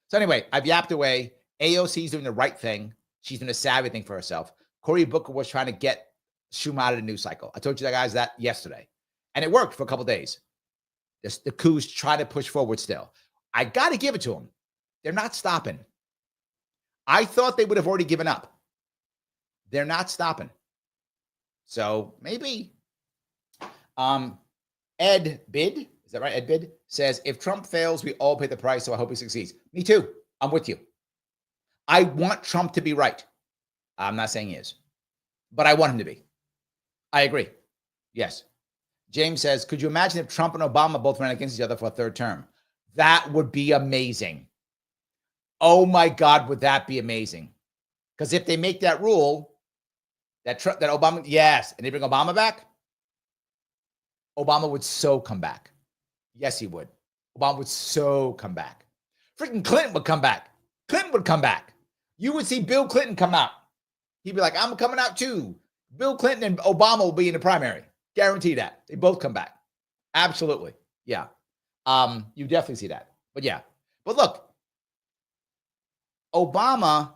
So anyway, I've yapped away. AOC is doing the right thing. She's doing a savvy thing for herself. Cory Booker was trying to get Schumer out of the news cycle. I told you guys that yesterday. And it worked for a couple of days. The coups try to push forward still. I got to give it to them. They're not stopping. I thought they would have already given up. They're not stopping. So maybe. Ed Bid, is that right? Ed Bid says, if Trump fails, we all pay the price, so I hope he succeeds. Me too. I'm with you. I want Trump to be right. I'm not saying he is, but I want him to be. I agree. Yes. James says, could you imagine if Trump and Obama both ran against each other for a third term? That would be amazing. Oh my God, would that be amazing? Because if they make that rule, that Obama, yes, and they bring Obama back, Obama would so come back. Yes, he would. Obama would so come back. Freaking Clinton would come back. Clinton would come back. You would see Bill Clinton come out. He'd be like, I'm coming out too. Bill Clinton and Obama will be in the primary. Guarantee that. They both come back. Absolutely. Yeah. You definitely see that. But yeah. But look, Obama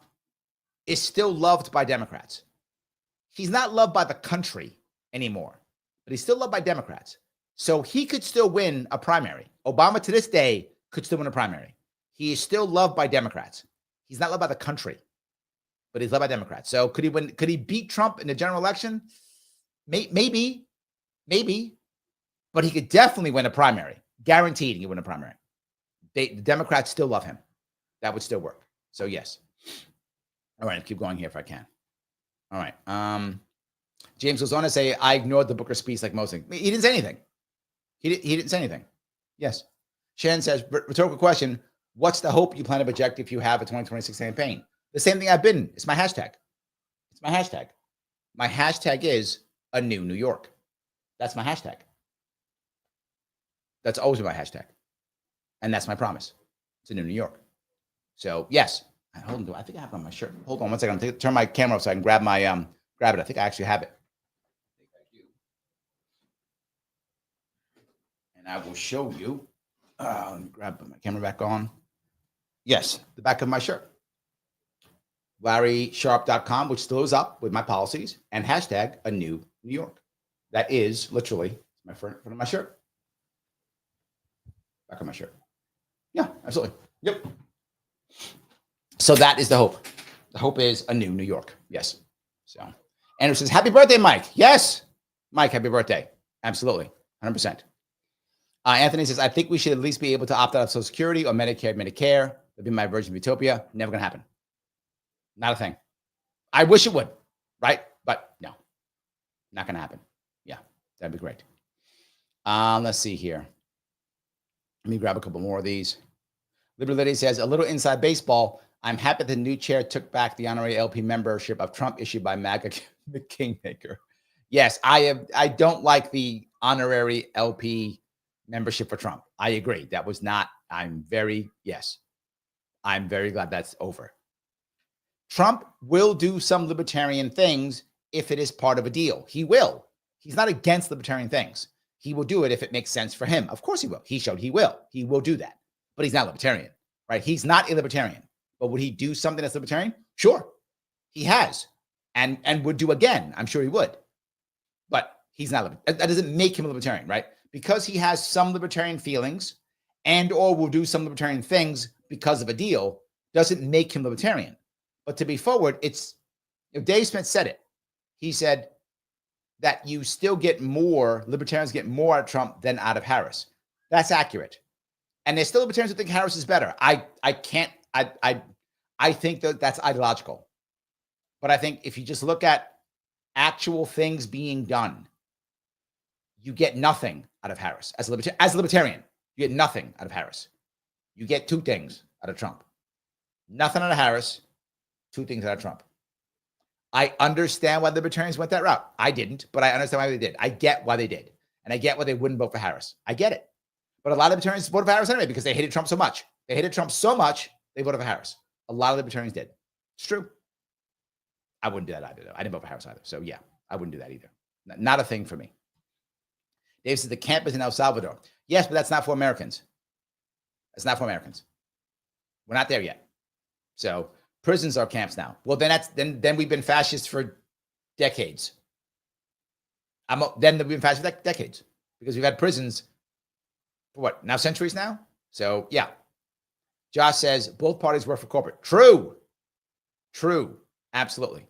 is still loved by Democrats. He's not loved by the country anymore, but he's still loved by Democrats. So he could still win a primary. Obama to this day could still win a primary. He is still loved by Democrats. He's not loved by the country, but he's loved by Democrats. So could he win? Could he beat Trump in the general election? Maybe, but he could definitely win a primary. Guaranteed he would win a primary. The Democrats still love him. That would still work. So yes. All right, keep going here if I can. All right. James goes on to say, I ignored the Booker speech like most things. He didn't say anything. He didn't say anything. Yes. Shannon says, rhetorical question, what's the hope you plan to project if you have a 2026 campaign? The same thing I've been. It's my hashtag. It's my hashtag. My hashtag is a new New York. That's my hashtag. That's always my hashtag. And that's my promise. It's a new New York. So yes. Hold on. I think I have it on my shirt. Hold on one second. I'm going to turn my camera off so I can grab my grab it. I think I actually have it. And I will show you. Let me grab my camera back on. Yes, the back of my shirt. LarrySharpe.com, which still is up with my policies, and hashtag a new New York. That is literally my front of my shirt. Back of my shirt. Yeah, absolutely. Yep. So that is the hope. The hope is a new New York. Yes. So Andrew says, happy birthday, Mike. Yes. Mike, happy birthday. Absolutely. 100%. Anthony says, I think we should at least be able to opt out of Social Security or Medicare. That'd be my version of utopia. Never going to happen. Not a thing. I wish it would, right? But no, not going to happen. Yeah, that'd be great. Let's see here. Let me grab a couple more of these. Liberty says, a little inside baseball. I'm happy the new chair took back the honorary LP membership of Trump issued by MAGA the Kingmaker. Yes, I don't like the honorary LP membership for Trump. I agree. That was not, I'm very glad that's over. Trump will do some libertarian things if it is part of a deal. He will. He's not against libertarian things. He will do it if it makes sense for him. Of course he will. He showed he will. He will do that. But he's not libertarian, right? He's not a libertarian. But would he do something that's libertarian? Sure. He has. And would do again. I'm sure he would. But he's not. That doesn't make him a libertarian, right? Because he has some libertarian feelings and or will do some libertarian things because of a deal doesn't make him libertarian. But to be forward, it's, Dave Smith said it. He said that you still get more, libertarians get more out of Trump than out of Harris. That's accurate. And there's still libertarians who think Harris is better. I think that that's ideological. But I think if you just look at actual things being done, you get nothing out of Harris. As a libertarian, you get nothing out of Harris. You get two things out of Trump. Nothing out of Harris, two things out of Trump. I understand why libertarians went that route. I didn't, but I understand why they did. I get why they did. And I get why they wouldn't vote for Harris. I get it. But a lot of libertarians voted for Harris anyway because they hated Trump so much. They hated Trump so much, they voted for Harris. A lot of libertarians did. It's true. I wouldn't do that either, though. I didn't vote for Harris either. So, yeah, I wouldn't do that either. Not a thing for me. Dave says the camp is in El Salvador. Yes, but that's not for Americans. That's not for Americans. We're not there yet. So prisons are camps now. Well, then we've been fascists for decades. Then we've been fascists for decades because we've had prisons for what, now centuries now? So, yeah. Josh says both parties work for corporate. True. Absolutely.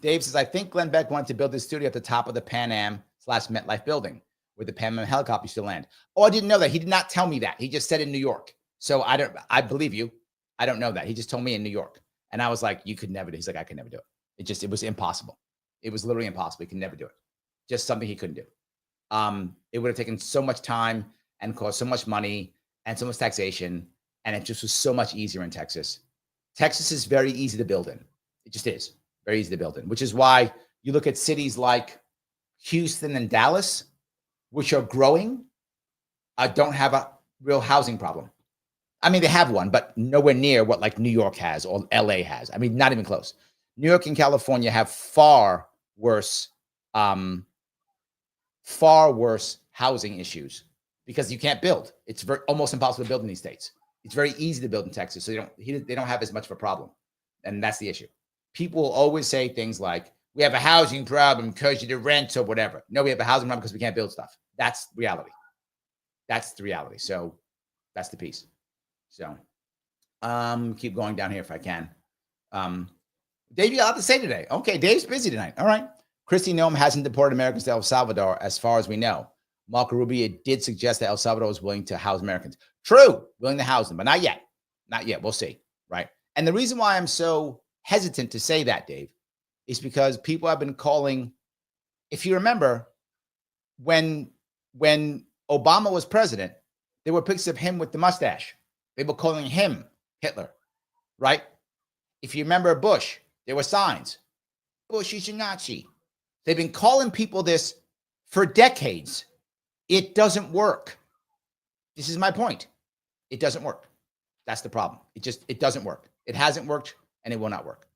Dave says, I think Glenn Beck wanted to build this studio at the top of the Pan Am/MetLife building where the Pan Am helicopter used to land. Oh, I didn't know that. He did not tell me that. He just said in New York. So I believe you. I don't know that. He just told me in New York. And I was like, you could never do it. He's like, I could never do it. It was impossible. It was literally impossible. He could never do it. Just something he couldn't do. It would have taken so much time and cost so much money and so much taxation. And it just was so much easier in Texas. Texas is very easy to build in. It just is very easy to build in, which is why you look at cities like Houston and Dallas, which are growing, don't have a real housing problem. I mean, they have one, but nowhere near what like New York has or LA has. I mean, not even close. New York and California have far worse housing issues because you can't build. It's almost impossible to build in these states. It's very easy to build in Texas, so they don't have as much of a problem, and that's the issue. People will always say things like, "We have a housing problem because you do rent or whatever." No, we have a housing problem because we can't build stuff. That's reality. That's the reality. So that's the piece. So keep going down here if I can. Dave, you got a lot to say today. Okay, Dave's busy tonight. All right. Christy Noem hasn't deported Americans to El Salvador as far as we know. Marco Rubio did suggest that El Salvador is willing to house Americans. True, willing to house them, but not yet. Not yet. We'll see, right? And the reason why I'm so hesitant to say that, Dave, is because people have been calling, if you remember, when Obama was president, there were pictures of him with the mustache. They were calling him Hitler, right? If you remember Bush, there were signs. Bush is a Nazi. They've been calling people this for decades. It doesn't work. This is my point. It doesn't work. That's the problem. It doesn't work. It hasn't worked and it will not work.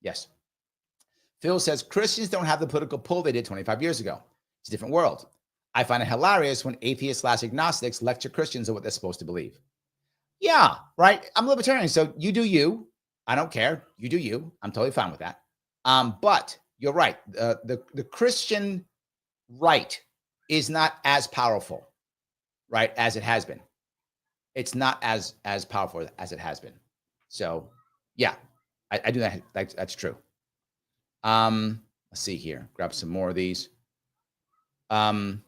Yes. Phil says Christians don't have the political pull they did 25 years ago. It's a different world. I find it hilarious when atheists/agnostics lecture Christians on what they're supposed to believe. Yeah, right. I'm a libertarian, so you do you. I don't care. You do you. I'm totally fine with that. But you're right. The Christian right is not as powerful, right, as it has been. It's not as powerful as it has been. So, yeah, I do that. That's true. Let's see here. Grab some more of these. And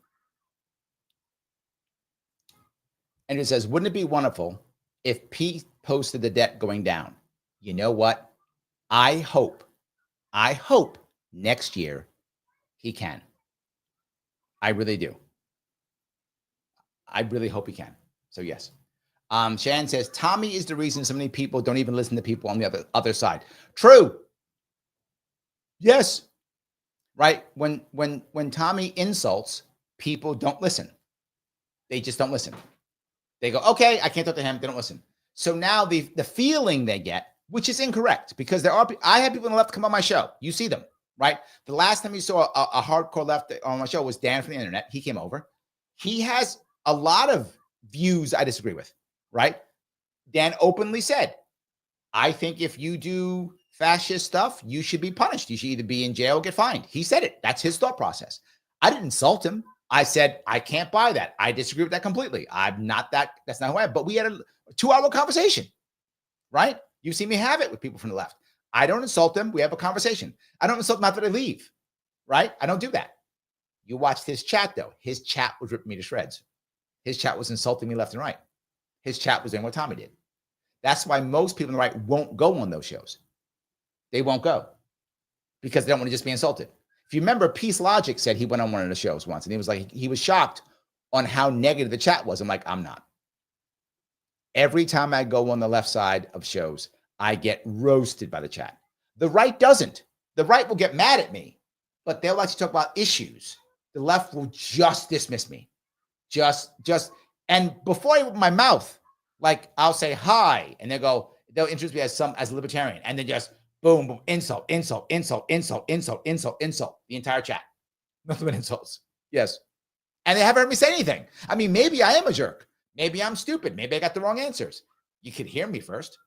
it says, wouldn't it be wonderful if Pete posted the debt going down? You know what? I hope next year he can. I really do. I really hope he can. So yes. Shan says, Tommy is the reason so many people don't even listen to people on the other side. True. Yes. Right. When Tommy insults, people don't listen. They just don't listen. They go, okay, I can't talk to him. They don't listen. So now the feeling they get, which is incorrect, because I had people on the left come on my show. You see them, right? The last time you saw a hardcore left on my show was Dan from the internet. He came over. He has a lot of views I disagree with, right? Dan openly said, I think if you do fascist stuff, you should be punished. You should either be in jail or get fined. He said it. That's his thought process. I didn't insult him. I said, I can't buy that. I disagree with that completely. I'm not that. That's not who I am. But we had a 2-hour conversation, right? You see me have it with people from the left. I don't insult them. We have a conversation. I don't insult them after they leave, right? I don't do that. You watched his chat, though. His chat was ripping me to shreds. His chat was insulting me left and right. His chat was doing what Tommy did. That's why most people on the right won't go on those shows. They won't go because they don't want to just be insulted. If you remember, Peace Logic said he went on one of the shows once, and he was like, he was shocked on how negative the chat was. I'm like, I'm not. Every time I go on the left side of shows, I get roasted by the chat. The right doesn't. The right will get mad at me, but they'll actually talk about issues. The left will just dismiss me. And before I open my mouth, like I'll say hi, and they'll introduce me as a libertarian, and then just boom, boom, insult, the entire chat. Nothing but insults. Yes. And they haven't heard me say anything. I mean, maybe I am a jerk. Maybe I'm stupid. Maybe I got the wrong answers. You could hear me first.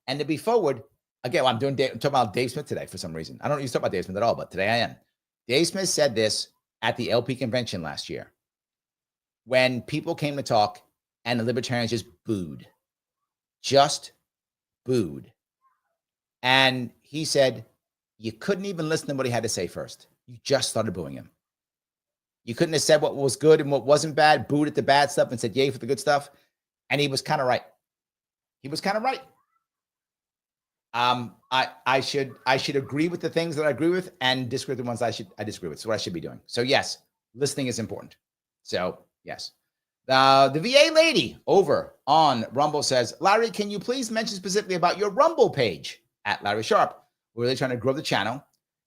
And to be forward, again, I'm talking about Dave Smith today for some reason. I don't used to talk about Dave Smith at all, but today I am. Dave Smith said this at the LP convention last year when people came to talk and the libertarians just booed. And he said, you couldn't even listen to what he had to say first. You just started booing him. You couldn't have said what was good and what wasn't bad, booed at the bad stuff and said yay for the good stuff. And he was kind of right. I should agree with the things that I agree with and disagree with the ones I disagree with. So what I should be doing. So yes, listening is important. So yes. The VA lady over on Rumble says, Larry, can you please mention specifically about your Rumble page at Larry Sharpe? We're really trying to grow the channel,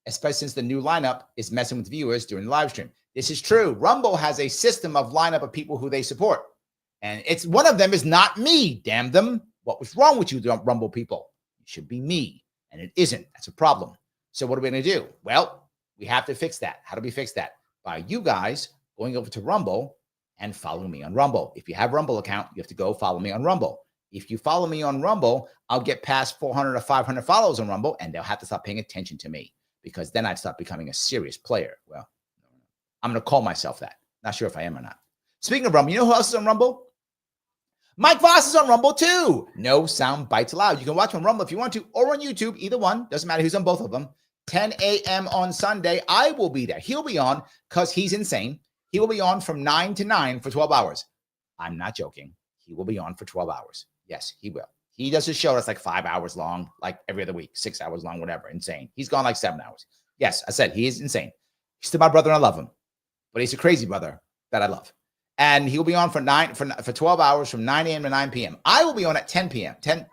especially since the new lineup is messing with viewers during the live stream. This is true. Rumble has a system of lineup of people who they support. And it's one of them is not me, damn them. What was wrong with you, Rumble people? It should be me. And it isn't. That's a problem. So what are we going to do? Well, we have to fix that. How do we fix that? By you guys going over to Rumble and following me on Rumble. If you have a Rumble account, you have to go follow me on Rumble. If you follow me on Rumble, I'll get past 400 or 500 followers on Rumble, and they'll have to stop paying attention to me because then I'd start becoming a serious player. Well, I'm going to call myself that. Not sure if I am or not. Speaking of Rumble, you know who else is on Rumble? Mike Voss is on Rumble too. No sound bites allowed. You can watch him on Rumble if you want to, or on YouTube, either one. Doesn't matter who's on both of them. 10 a.m. on Sunday. I will be there. He'll be on because he's insane. He will be on from 9 to 9 for 12 hours. I'm not joking. He will be on for 12 hours. Yes, he will. He does a show that's like 5 hours long, like every other week, 6 hours long, whatever. Insane. He's gone like 7 hours. Yes, I said he is insane. He's still my brother and I love him, but he's a crazy brother that I love. And he will be on for 12 hours from 9 a.m. to 9 p.m. I will be on at 10 p.m. 10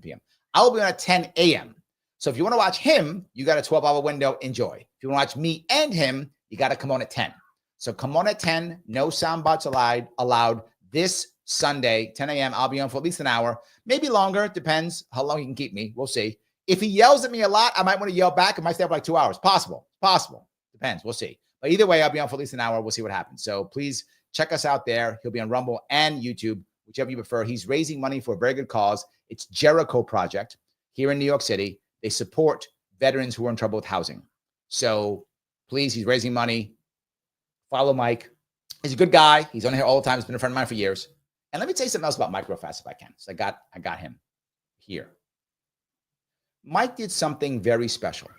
p.m. I will be on at 10 a.m. So if you want to watch him, you got a 12-hour window. Enjoy. If you want to watch me and him, you got to come on at 10. So come on at 10. No sound bots allowed this Sunday, 10 a.m. I'll be on for at least an hour, maybe longer. Depends how long he can keep me. We'll see. If he yells at me a lot, I might want to yell back. It might stay up like 2 hours. Possible. Depends. We'll see. But either way, I'll be on for at least an hour. We'll see what happens. So please check us out there. He'll be on Rumble and YouTube, whichever you prefer. He's raising money for a very good cause. It's Jericho Project here in New York City. They support veterans who are in trouble with housing. So please, he's raising money. Follow Mike. He's a good guy. He's on here all the time. He's been a friend of mine for years. And let me tell you something else about Mike real fast if I can. So I got him here. Mike did something very special.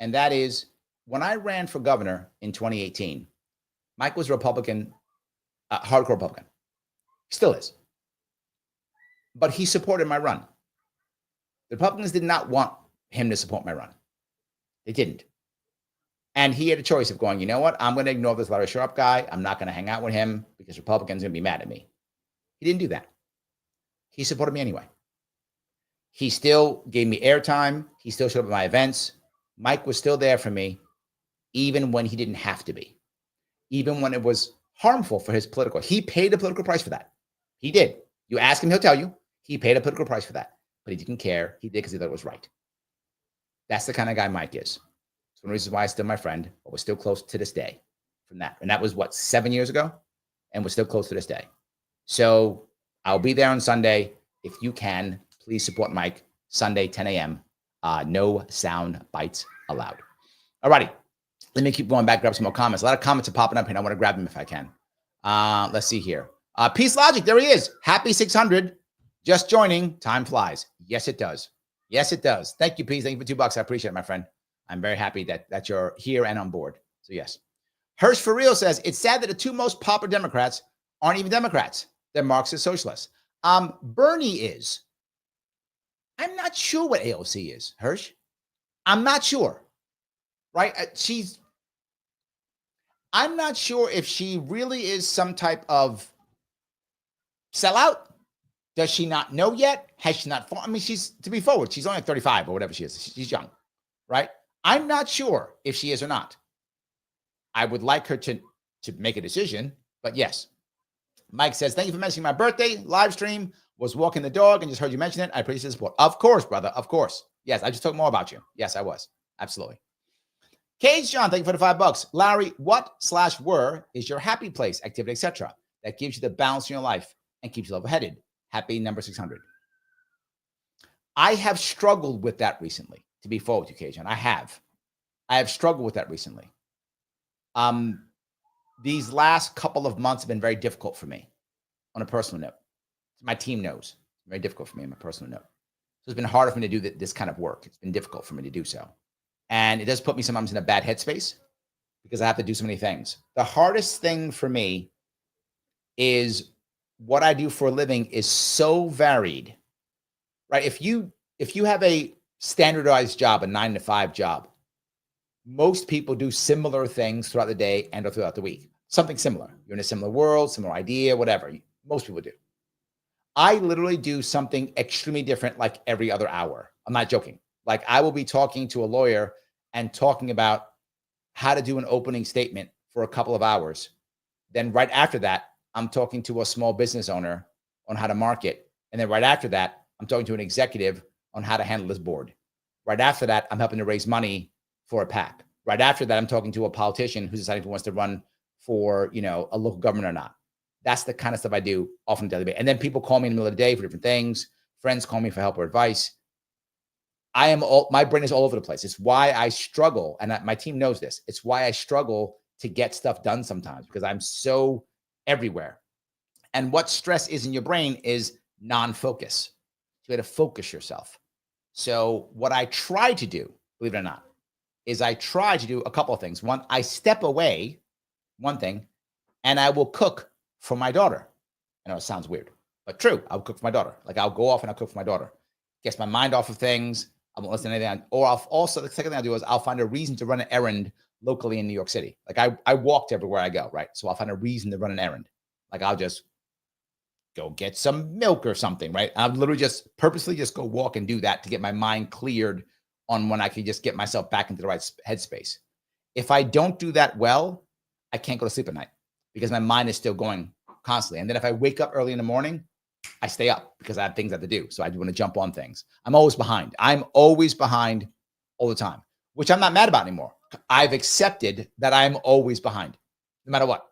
And that is when I ran for governor in 2018, Mike was a Republican, hardcore Republican. He still is. But he supported my run. The Republicans did not want him to support my run. They didn't. And he had a choice of going, you know what? I'm going to ignore this Larry Sharpe guy. I'm not going to hang out with him because Republicans are going to be mad at me. He didn't do that. He supported me anyway. He still gave me airtime. He still showed up at my events. Mike was still there for me, even when he didn't have to be. Even when it was harmful for his political. He paid a political price for that. He did. You ask him, he'll tell you. He paid a political price for that. But he didn't care. He did because he thought it was right. That's the kind of guy Mike is. It's one of the reasons why he's still my friend, but we're still close to this day. from that. And that was what, 7 years ago? And we're still close to this day. So I'll be there on Sunday. If you can, please support Mike. Sunday, 10 a.m. No sound bites allowed. All righty. Let me keep going back, grab some more comments. A lot of comments are popping up here, and I want to grab them if I can. Let's see here. Peace Logic, there he is. Happy 600. Just joining. Time flies. Yes, it does. Yes, it does. Thank you, Peace. Thank you for $2. I appreciate it, my friend. I'm very happy that you're here and on board. So, yes. Hirsch for real says, it's sad that the two most popular Democrats aren't even Democrats. They're Marxist socialists. Bernie is. I'm not sure what AOC is, Hirsch. I'm not sure. Right? I'm not sure if she really is some type of sellout. Does she not know yet? Has she not? I mean, to be forward, she's only 35 or whatever she is. She's young, right? I'm not sure if she is or not. I would like her to make a decision, but yes. Mike says, thank you for mentioning my birthday live stream. Was walking the dog and just heard you mention it. I appreciate the support. Of course, brother. Of course. Yes, I just talked more about you. Yes, I was. Absolutely. Cage John, thank you for the $5. Larry, what/were is your happy place, activity, etc. that gives you the balance in your life and keeps you level-headed? Happy number 600. I have struggled with that recently, to be forward to you, Cage John. I have struggled with that recently. These last couple of months have been very difficult for me on a personal note. My team knows. It's very difficult for me on a personal note. So it's been harder for me to do this kind of work. It's been difficult for me to do so. And it does put me sometimes in a bad headspace because I have to do so many things. The hardest thing for me is what I do for a living is so varied, right? If you have a standardized job, a 9-to-5 job, most people do similar things throughout the day and or throughout the week. Something similar. You're in a similar world, similar idea, whatever. Most people do. I literally do something extremely different like every other hour. I'm not joking. Like I will be talking to a lawyer and talking about how to do an opening statement for a couple of hours. Then right after that, I'm talking to a small business owner on how to market. And then right after that, I'm talking to an executive on how to handle this board. Right after that, I'm helping to raise money for a PAC. Right after that, I'm talking to a politician who's deciding who wants to run for, a local government or not. That's the kind of stuff I do often daily basis. And then people call me in the middle of the day for different things. Friends call me for help or advice. My brain is all over the place. It's why I struggle. And my team knows this. It's why I struggle to get stuff done sometimes because I'm so everywhere. And what stress is in your brain is non-focus. You got to focus yourself. So what I try to do, believe it or not, is I try to do a couple of things. One, I step away, one thing, and I will cook for my daughter. I know it sounds weird, but true. I'll cook for my daughter. Like I'll go off and I'll cook for my daughter. Gets my mind off of things. I won't listen to anything. Or the second thing I'll do is I'll find a reason to run an errand locally in New York City. Like I walked everywhere I go, right? So I'll find a reason to run an errand. Like I'll just go get some milk or something, right? I'll literally just purposely just go walk and do that to get my mind cleared on when I can just get myself back into the right headspace. If I don't do that well, I can't go to sleep at night because my mind is still going constantly. And then if I wake up early in the morning, I stay up because I have things I have to do. So I want to jump on things. I'm always behind. I'm always behind all the time, which I'm not mad about anymore. I've accepted that I'm always behind, no matter what.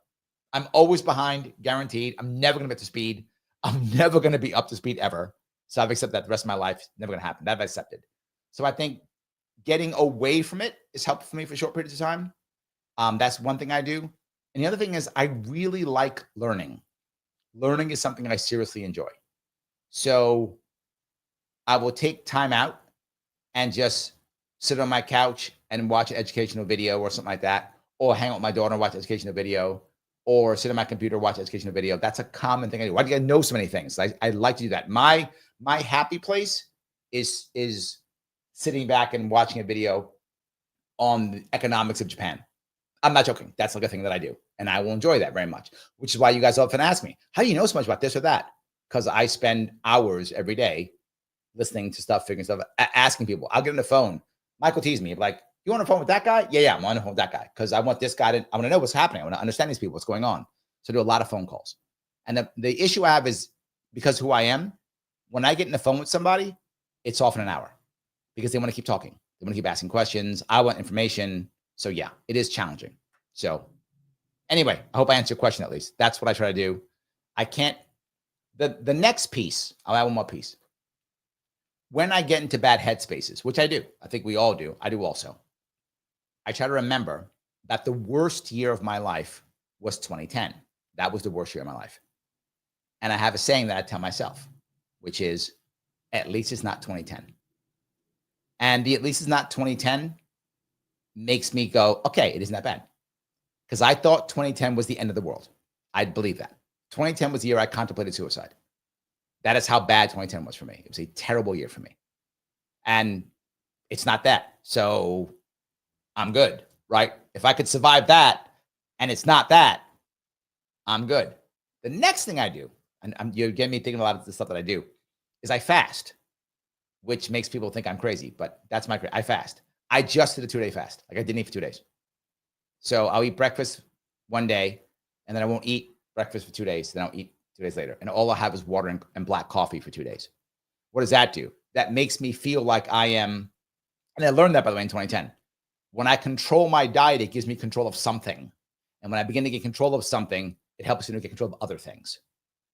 I'm always behind, guaranteed. I'm never going to be up to speed. I'm never going to be up to speed ever. So I've accepted that the rest of my life. Never going to happen. That I've accepted. So I think getting away from it is helpful for me for short periods of time. That's one thing I do. And the other thing is I really like learning. Learning is something I seriously enjoy. So I will take time out and just sit on my couch and watch an educational video or something like that, or hang out with my daughter and watch an educational video, or sit on my computer, watch an educational video. That's a common thing I do. I know so many things. I like to do that. My happy place is sitting back and watching a video on the economics of Japan. I'm not joking. That's like a thing that I do. And I will enjoy that very much, which is why you guys often ask me, how do you know so much about this or that? Because I spend hours every day listening to stuff, figuring stuff, asking people. I'll get on the phone. Michael teases me, like, you on the phone with that guy? Yeah, I'm on the phone with that guy. Because I want this guy I want to know what's happening. I want to understand these people, what's going on. So I do a lot of phone calls. And the issue I have is because who I am, when I get in the phone with somebody, it's often an hour because they want to keep talking. They want to keep asking questions. I want information. So yeah, it is challenging. So Anyway, I hope I answered your question at least. That's what I try to do. I can't. The next piece, I'll add one more piece. When I get into bad headspaces, which I do, I think we all do, I do also, I try to remember that the worst year of my life was 2010. That was the worst year of my life. And I have a saying that I tell myself, which is, at least it's not 2010. And the at least it's not 2010 makes me go, okay, it isn't that bad. Because I thought 2010 was the end of the world. I believe that. 2010 was the year I contemplated suicide. That is how bad 2010 was for me. It was a terrible year for me. And it's not that. So I'm good, right? If I could survive that and it's not that, I'm good. The next thing I do, and you're getting me thinking a lot of the stuff that I do, is I fast, which makes people think I'm crazy, but that's I fast. I just did a 2-day fast. Like I didn't eat for 2 days. So I'll eat breakfast one day and then I won't eat breakfast for 2 days. Then I'll eat 2 days later. And all I have is water and black coffee for 2 days. What does that do? That makes me feel like I am, and I learned that, by the way, in 2010. When I control my diet, it gives me control of something. And when I begin to get control of something, it helps me to get control of other things.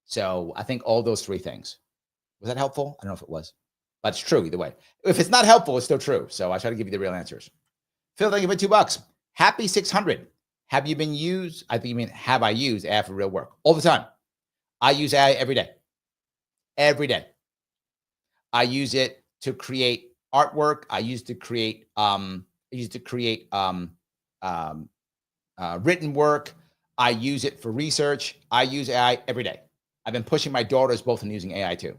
So I think all those three things. Was that helpful? I don't know if it was, but it's true either way. If it's not helpful, it's still true. So I try to give you the real answers. Phil, thank you for $2. Happy 600. Have you been used? I think you mean, have I used AI for real work? All the time. I use AI every day. Every day. I use it to create artwork. I use it to create, written work. I use it for research. I use AI every day. I've been pushing my daughters both in using AI too.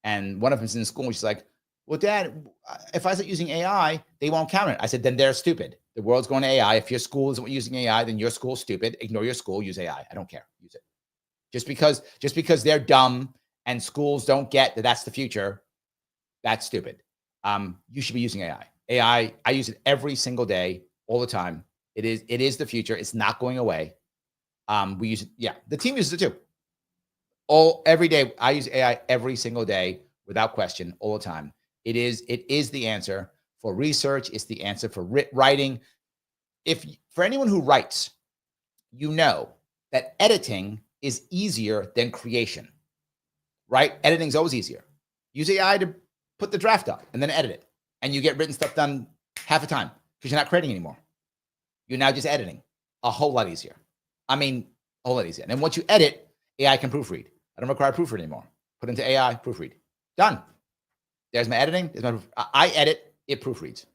And one of them's in school. She's like, well, Dad, if I start using AI, they won't count it. I said, then they're stupid. The world's going to AI. If your school isn't using AI, then your school's stupid. Ignore your school. Use AI. I don't care. Use it. Just because they're dumb and schools don't get that that's the future, that's stupid. You should be using AI. AI, I use it every single day, all the time. It is the future. It's not going away. We use it. Yeah, the team uses it too. Every day. I use AI every single day without question, all the time. It is the answer for research. It's the answer for writing. For anyone who writes, you know that editing is easier than creation, right? Editing is always easier. Use AI to put the draft up and then edit it. And you get written stuff done half the time because you're not creating anymore. You're now just editing. A whole lot easier. I mean, a whole lot easier. And then once you edit, AI can proofread. I don't require proofread anymore. Put into AI, proofread. Done. There's my editing. I edit, it proofreads.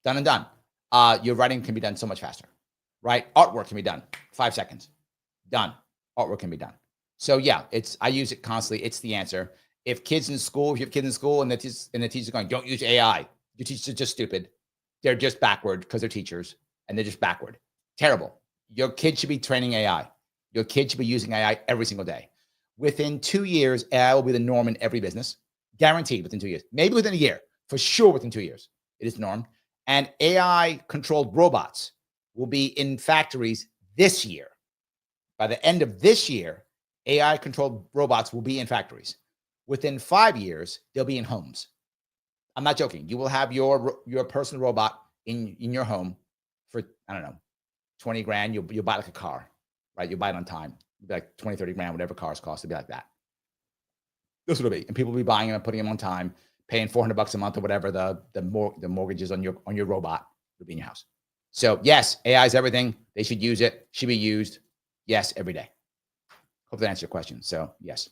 Done and done. Your writing can be done so much faster, right? Artwork can be done 5 seconds. Done. Artwork can be done. So yeah, I use it constantly. It's the answer. If you have kids in school and the teacher's going, don't use AI, your teachers are just stupid. They're just backward because they're teachers and they're just backward. Terrible. Your kid should be training AI. Your kid should be using AI every single day. Within 2 years, AI will be the norm in every business. Guaranteed within 2 years. Maybe within a year. For sure within 2 years. It is the norm. And AI-controlled robots will be in factories this year. By the end of this year, AI-controlled robots will be in factories. Within 5 years, they'll be in homes. I'm not joking. You will have your personal robot in your home for, I don't know, 20 grand. You'll buy like a car, right? You'll buy it on time. It'll be like 20, 30 grand, whatever cars cost. It'll be like that. This will be. And people will be buying them and putting them on time, paying $400 a month or whatever the mortgages on your robot will be in your house. So yes, AI is everything. They should use it. Should be used. Yes, every day. Hope that answers your question. So yes.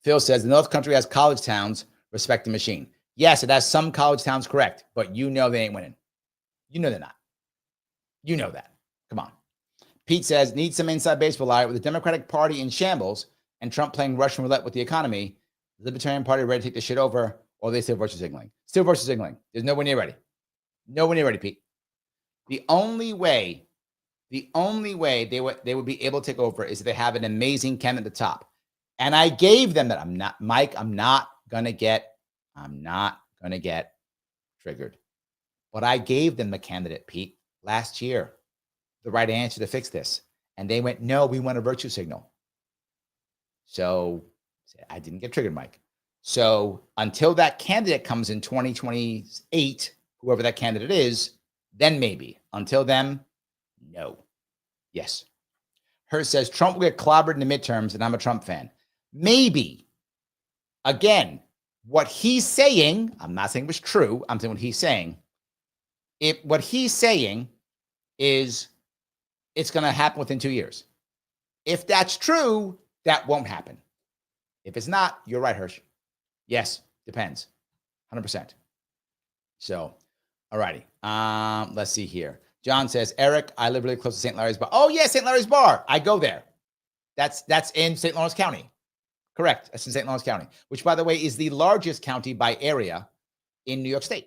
Phil says the North Country has college towns. Respect the machine. Yes, it has some college towns, correct, but you know they ain't winning. You know they're not. You know that. Come on. Pete says, need some inside baseball eye with the Democratic Party in shambles and Trump playing Russian roulette with the economy. The Libertarian Party ready to take the shit over, or they still virtue signaling? Still virtue signaling. There's nowhere near ready. Nowhere near ready, Pete. The only way they would be able to take over is if they have an amazing candidate at the top. And I gave them that. I'm not gonna get triggered. But I gave them the candidate, Pete, last year, the right answer to fix this. And they went, no, we want a virtue signal. So I didn't get triggered, Mike. So until that candidate comes in 2028, whoever that candidate is, then maybe. Until then, no. Yes. Her says Trump will get clobbered in the midterms, and I'm a Trump fan. Maybe. Again, what he's saying, I'm not saying it was true. I'm saying what he's saying. What he's saying is it's going to happen within 2 years. If that's true, that won't happen. If it's not, you're right, Hirsch. Yes, depends. 100%. So, all righty. Let's see here. John says, Eric, I live really close to St. Larry's Bar. Oh, yeah, St. Larry's Bar. I go there. That's in St. Lawrence County. Correct. That's in St. Lawrence County, which, by the way, is the largest county by area in New York State.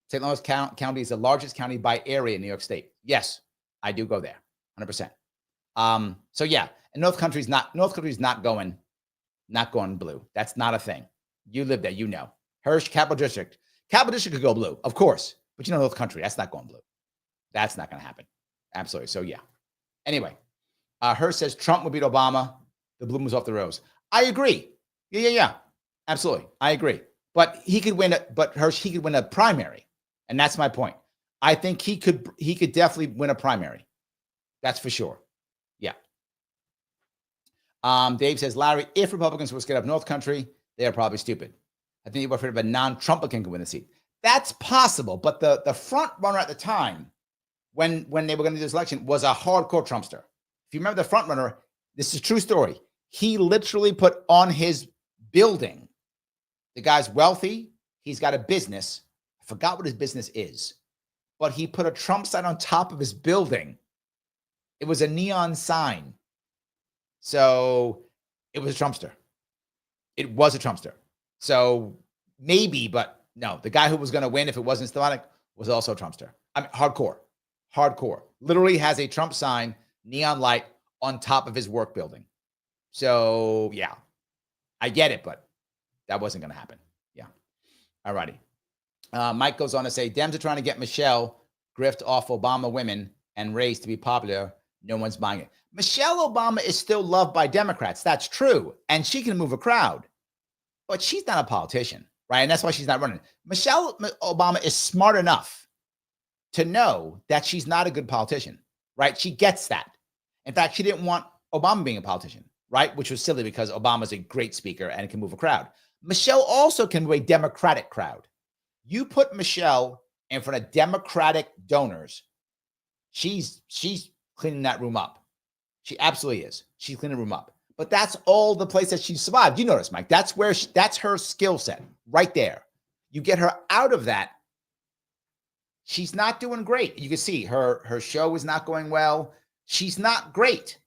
St. Lawrence County is the largest county by area in New York State. Yes, I do go there, 100%. So yeah, and North Country's not going blue. That's not a thing. You live there, you know. Hirsch, Capital District could go blue, of course, but you know North Country, that's not going blue. That's not going to happen. Absolutely. So yeah. Anyway, Hirsch says Trump will beat Obama. The bloom was off the rose. I agree. Yeah. Absolutely. I agree. But he could win he could win a primary. And that's my point. I think he could definitely win a primary. That's for sure. Yeah. Dave says, Larry, if Republicans were scared of North Country, they are probably stupid. I think they were afraid of a non-Trumpican could win the seat. That's possible. But the front runner at the time, when they were going to do this election, was a hardcore Trumpster. If you remember the front runner, this is a true story. He literally put on his building, the guy's wealthy. He's got a business. I forgot what his business is, but he put a Trump sign on top of his building. It was a neon sign. So it was a Trumpster. It was a Trumpster. So maybe, but no, the guy who was going to win if it wasn't Stefanik was also a Trumpster. I mean, hardcore. Literally has a Trump sign, neon light on top of his work building. So yeah, I get it, but that wasn't going to happen. Yeah. All righty. Mike goes on to say, Dems are trying to get Michelle grift off Obama women and race to be popular. No one's buying it. Michelle Obama is still loved by Democrats. That's true. And she can move a crowd. But she's not a politician, right? And that's why she's not running. Michelle Obama is smart enough to know that she's not a good politician, right? She gets that. In fact, she didn't want Obama being a politician, right? Which was silly because Obama's a great speaker and can move a crowd. Michelle also can move a Democratic crowd. You put Michelle in front of Democratic donors, she's cleaning that room up. She absolutely is. She's cleaning the room up. But that's all the place that she survived. You notice, Mike, that's her skill set right there. You get her out of that, she's not doing great. You can see her show is not going well. She's not great,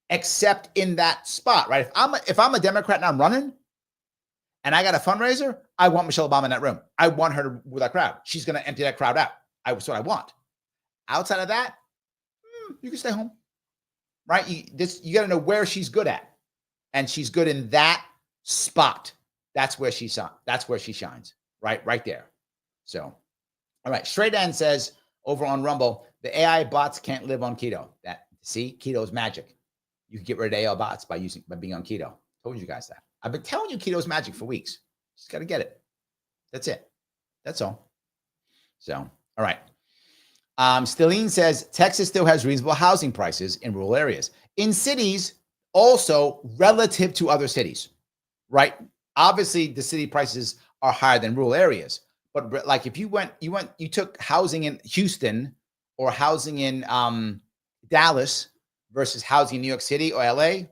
except in that spot, right? If I'm a Democrat and I'm running, and I got a fundraiser, I want Michelle Obama in that room. I want her to with that crowd. She's going to empty that crowd out. That's what I want. Outside of that, you can stay home, right? You got to know where she's good at, and she's good in that spot. That's where she shines, right there. So, all right. Straight End says over on Rumble, the AI bots can't live on keto. Keto is magic. You can get rid of AI bots by being on keto. Told you guys that. I've been telling you keto's magic for weeks. Just got to get it. That's it. That's all. So, all right. Stelline says, Texas still has reasonable housing prices in rural areas. In cities, also relative to other cities, right? Obviously, the city prices are higher than rural areas. But like if you took housing in Houston or housing in Dallas versus housing in New York City or LA.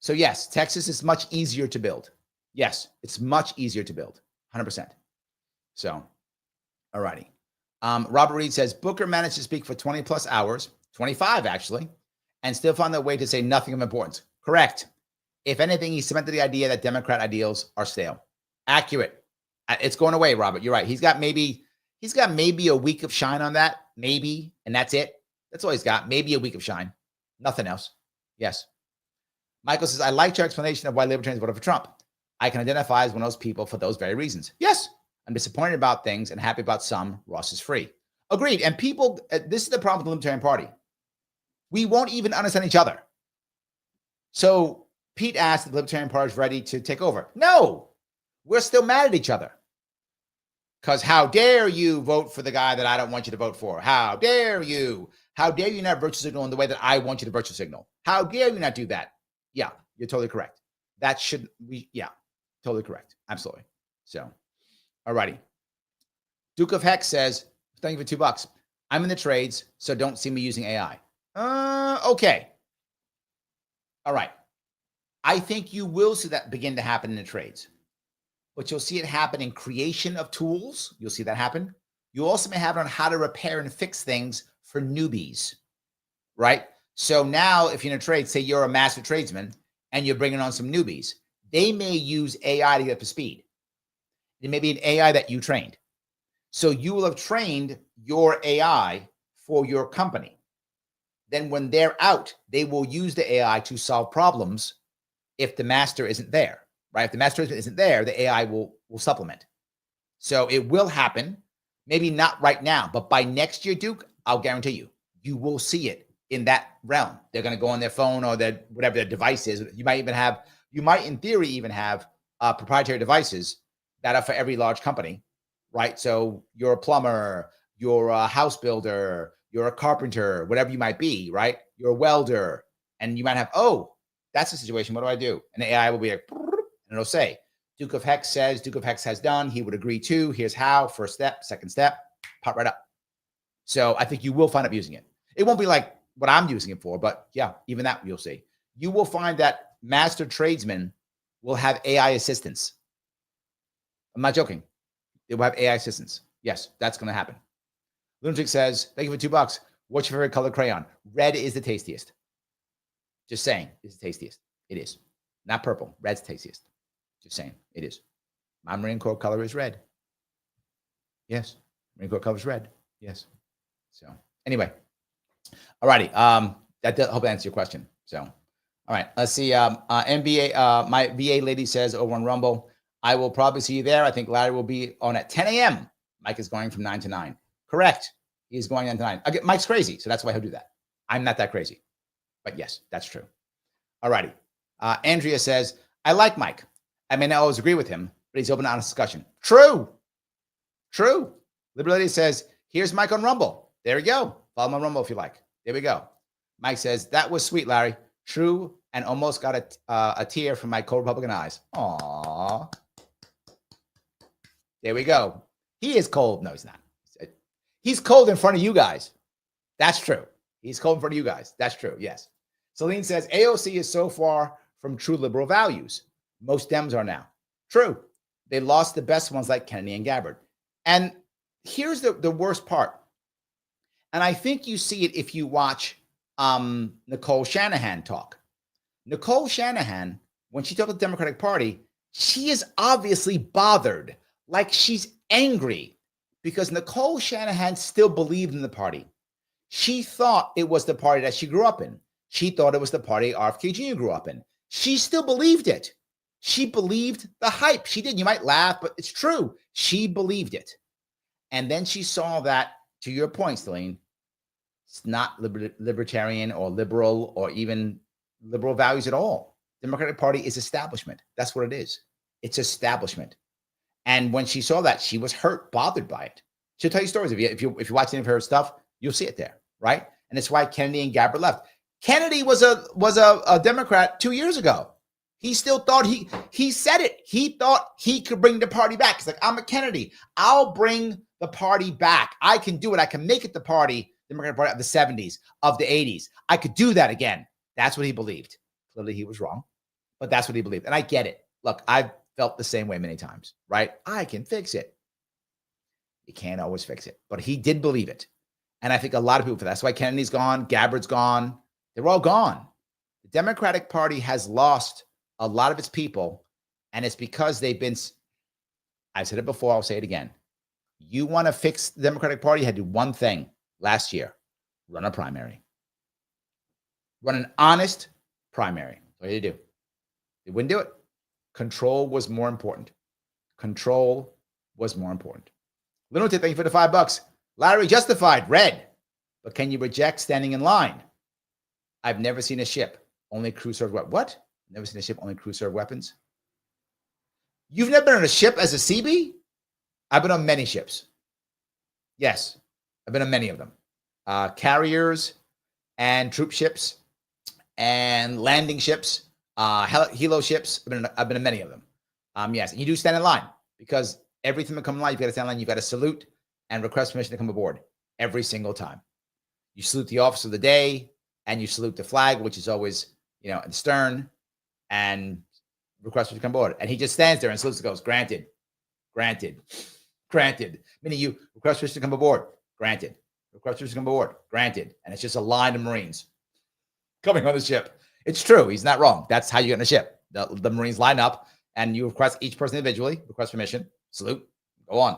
So yes, Texas is much easier to build. Yes, it's much easier to build, 100%. So, all righty. Robert Reed says, Booker managed to speak for 20 plus hours, 25 actually, and still found a way to say nothing of importance. Correct. If anything, he cemented the idea that Democrat ideals are stale. Accurate. It's going away, Robert. You're right. He's got maybe a week of shine on that, maybe, and that's it. That's all he's got. Maybe a week of shine. Nothing else. Yes. Michael says, I liked your explanation of why libertarians voted for Trump. I can identify as one of those people for those very reasons. Yes. I'm disappointed about things and happy about some. Ross is free. Agreed. And people, this is the problem with the Libertarian Party. We won't even understand each other. So Pete asked if the Libertarian Party is ready to take over. No, we're still mad at each other. Because how dare you vote for the guy that I don't want you to vote for? How dare you? How dare you not virtue signal in the way that I want you to virtue signal? How dare you not do that? Yeah, you're totally correct. That should be, yeah, totally correct. Absolutely. So, all righty. Duke of Hex says, thank you for $2. I'm in the trades, so don't see me using AI. Okay. All right. I think you will see that begin to happen in the trades, but you'll see it happen in creation of tools. You'll see that happen. You also may have it on how to repair and fix things for newbies, right? So now if you're in a trade, say you're a master tradesman and you're bringing on some newbies, they may use AI to get up to speed. It may be an AI that you trained. So you will have trained your AI for your company. Then when they're out, they will use the AI to solve problems if the master isn't there, right? If the master isn't there, the AI will supplement. So it will happen, maybe not right now, but by next year, Duke, I'll guarantee you, you will see it in that realm. They're going to go on their phone or their whatever their device is. You might in theory even have proprietary devices that are for every large company, right? So you're a plumber, you're a house builder, you're a carpenter, whatever you might be, right? You're a welder, and you might have, oh, that's the situation. What do I do? And the AI will be like, and it'll say, Duke of Hex says, Duke of Hex has done. He would agree to. Here's how. First step, second step, pop right up. So I think you will find up using it. It won't be like what I'm using it for, but yeah, even that you'll see. You will find that master tradesmen will have AI assistants. I'm not joking. They will have AI assistants. Yes, that's going to happen. Lunatic says, thank you for $2. What's your favorite color crayon? Red is the tastiest. Just saying, it's the tastiest. It is. Not purple. Red's tastiest. Just saying, it is. My Marine Corps color is red. Yes. Marine Corps color is red. Yes. So anyway. All righty. That hope that answers your question. So, all right. Let's see. NBA, my VA lady says over on Rumble, I will probably see you there. I think Larry will be on at 10 a.m. Mike is going from 9 to 9. Correct. He's going 9 to 9. Again, Mike's crazy, so that's why he'll do that. I'm not that crazy. But yes, that's true. All righty. Andrea says, I like Mike. I may not always agree with him, but he's open to honest discussion. True. True. Liberty says, here's Mike on Rumble. There we go. Follow my Rumble if you like. There we go. Mike says, that was sweet, Larry. True, and almost got a tear from my cold Republican eyes. Aww. There we go. He is cold. No, he's not. He's cold in front of you guys. That's true. He's cold in front of you guys. That's true. Yes. Celine says, AOC is so far from true liberal values. Most Dems are now. True. They lost the best ones like Kennedy and Gabbard. And here's the worst part. And I think you see it if you watch Nicole Shanahan talk. Nicole Shanahan, when she talked to the Democratic Party, she is obviously bothered, like she's angry, because Nicole Shanahan still believed in the party. She thought it was the party that she grew up in. She thought it was the party RFK Jr. grew up in. She still believed it. She believed the hype. She did. You might laugh, but it's true. She believed it. And then she saw that, to your point, Celine, it's not libertarian or liberal or even liberal values at all. The Democratic Party is establishment. That's what it is. It's establishment. And when she saw that, she was hurt, bothered by it. She'll tell you stories. If you watch any of her stuff, you'll see it there, right? And it's why Kennedy and Gabbard left. Kennedy was a Democrat 2 years ago. He still thought he said it. He thought he could bring the party back. He's like, I'm a Kennedy. I'll bring the party back. I can do it. I can make it the party, the Democratic Party of the 70s, of the 80s. I could do that again. That's what he believed. Clearly he was wrong, but that's what he believed. And I get it. Look, I've felt the same way many times, right? I can fix it. You can't always fix it, but he did believe it. And I think a lot of people, that's why Kennedy's gone, Gabbard's gone. They're all gone. The Democratic Party has lost a lot of its people, and it's because they've been, I've said it before, I'll say it again. You want to fix the Democratic Party, you had to do one thing last year, run a primary. Run an honest primary. What did they do? They wouldn't do it. Control was more important. Control was more important. Lunatic, thank you for the $5. Larry, justified, red. But can you reject standing in line? I've never seen a ship, only crew served weapons. What? Never seen a ship, only crew served weapons? You've never been on a ship as a CB? I've been on many ships. Yes, I've been on many of them. Carriers and troop ships and landing ships, helo ships. I've been on many of them. Yes, and you do stand in line because everything that comes in line, you've got to stand in line. You've got to salute and request permission to come aboard every single time. You salute the officer of the day and you salute the flag, which is always, in the stern, and request permission to come aboard. And he just stands there and salutes and goes, granted, granted, granted. Meaning you request permission to come aboard, granted. Request permission to come aboard, granted. And it's just a line of Marines coming on the ship. It's true. He's not wrong. That's how you get on a ship. The Marines line up and you request each person individually, request permission, salute, go on.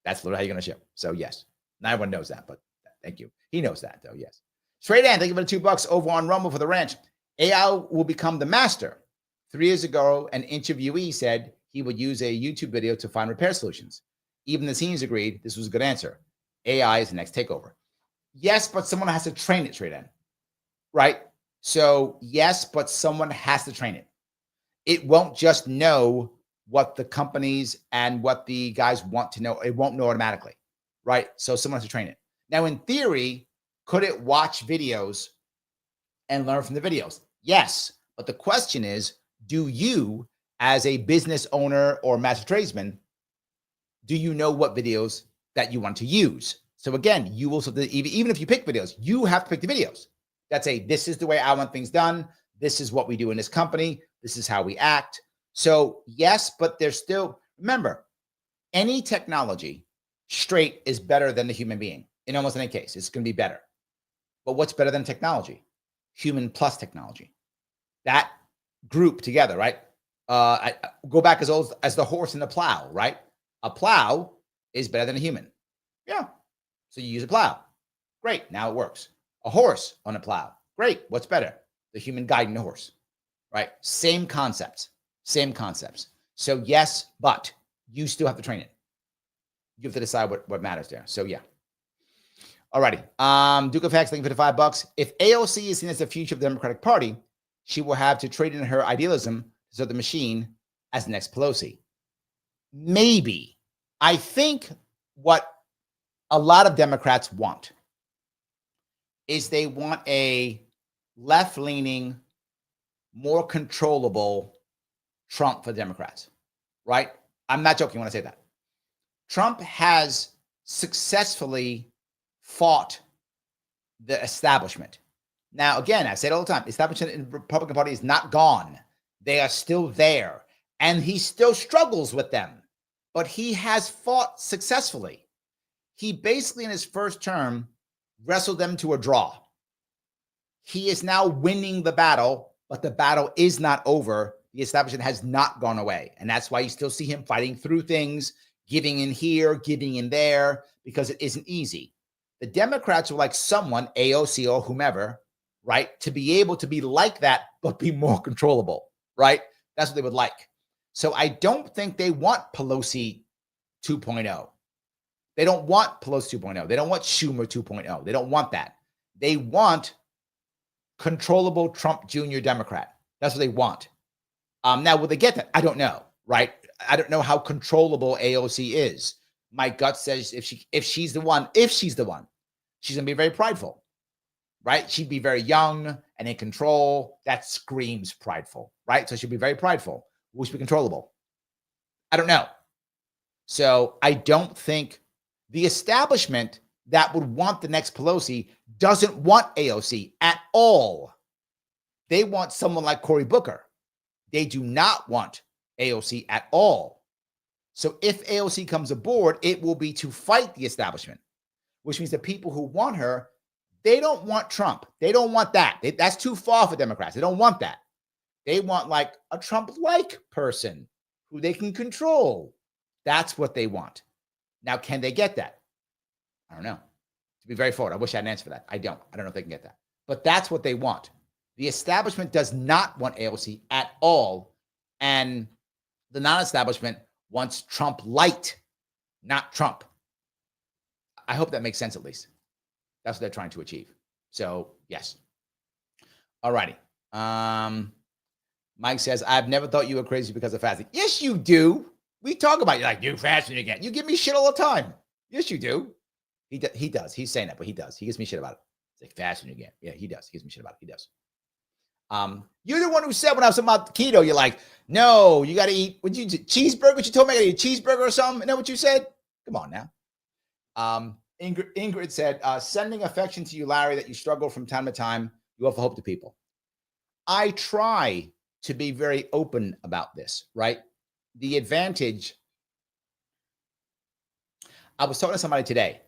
That's literally how you get on a ship. So yes, not everyone knows that, but thank you. He knows that though, yes. Straight in, thank you for the $2 over on Rumble for the ranch. AI will become the master. 3 years ago, an interviewee said he would use a YouTube video to find repair solutions. Even the seniors agreed this was a good answer. AI is the next takeover. Yes, but someone has to train it, straight in. Right? So yes, but someone has to train it. It won't just know what the companies and what the guys want to know. It won't know automatically, right? So someone has to train it. Now, in theory, could it watch videos and learn from the videos? Yes. But the question is, do you, as a business owner or master tradesman, do you know what videos that you want to use? So again, you will, even if you pick videos, you have to pick the videos. That's this is the way I want things done. This is what we do in this company. This is how we act. So yes, but there's still, remember, any technology straight is better than the human being. In almost any case, it's going to be better. But what's better than technology? Human plus technology. That group together, right? I go back as old as the horse and the plow, right? A plow is better than a human. Yeah. So you use a plow. Great. Now it works. A horse on a plow. Great. What's better? The human guiding the horse, right? Same concepts. Same concepts. So yes, but you still have to train it. You have to decide what matters there. So yeah. Alrighty. Duke of Hex, thank you for the $5. If AOC is seen as the future of the Democratic Party, she will have to trade in her idealism to serve the machine as the next Pelosi. Maybe. I think what a lot of Democrats want is they want a left-leaning, more controllable Trump for Democrats, right? I'm not joking when I say that. Trump has successfully fought the establishment. Now, again, I say it all the time, the establishment in the Republican Party is not gone. They are still there, and he still struggles with them, but he has fought successfully. He basically, in his first term, wrestled them to a draw. He is now winning the battle, but the battle is not over. The establishment has not gone away. And that's why you still see him fighting through things, giving in here, giving in there, because it isn't easy. The Democrats are like someone, AOC or whomever, right, to be able to be like that, but be more controllable, right? That's what they would like. So I don't think they want Pelosi 2.0. They don't want Pelosi 2.0. They don't want Schumer 2.0. They don't want that. They want controllable Trump Jr. Democrat. That's what they want. Now, will they get that? I don't know, right? I don't know how controllable AOC is. My gut says if she's the one, she's going to be very prideful, right? She'd be very young and in control. That screams prideful, right? So she'll be very prideful. Will she be controllable? I don't know. So I don't think the establishment that would want the next Pelosi doesn't want AOC at all. They want someone like Cory Booker. They do not want AOC at all. So if AOC comes aboard, it will be to fight the establishment, which means the people who want her, they don't want Trump. They don't want that. That's too far for Democrats. They don't want that. They want like a Trump-like person who they can control. That's what they want. Now, can they get that? I don't know. To be very forward, I wish I had an answer for that. I don't know if they can get that. But that's what they want. The establishment does not want AOC at all. And the non-establishment wants Trump light, not Trump. I hope that makes sense at least. That's what they're trying to achieve. So, yes. All righty. Mike says, I've never thought you were crazy because of fasting. Yes, you do. We talk about you like you faster than you can. You give me shit all the time. Yes, you do. He does. He's saying that, but he does. He gives me shit about it. It's like faster than you can. Yeah, he does. He gives me shit about it. He does. You're the one who said when I was talking about keto, you're like, no, you got to eat. Would you cheeseburger? What you told me I got to eat a cheeseburger or something? You know what you said? Come on now. Ingrid said, sending affection to you, Larry, that you struggle from time to time. You offer hope to people. I try to be very open about this, right? The advantage. I was talking to somebody today,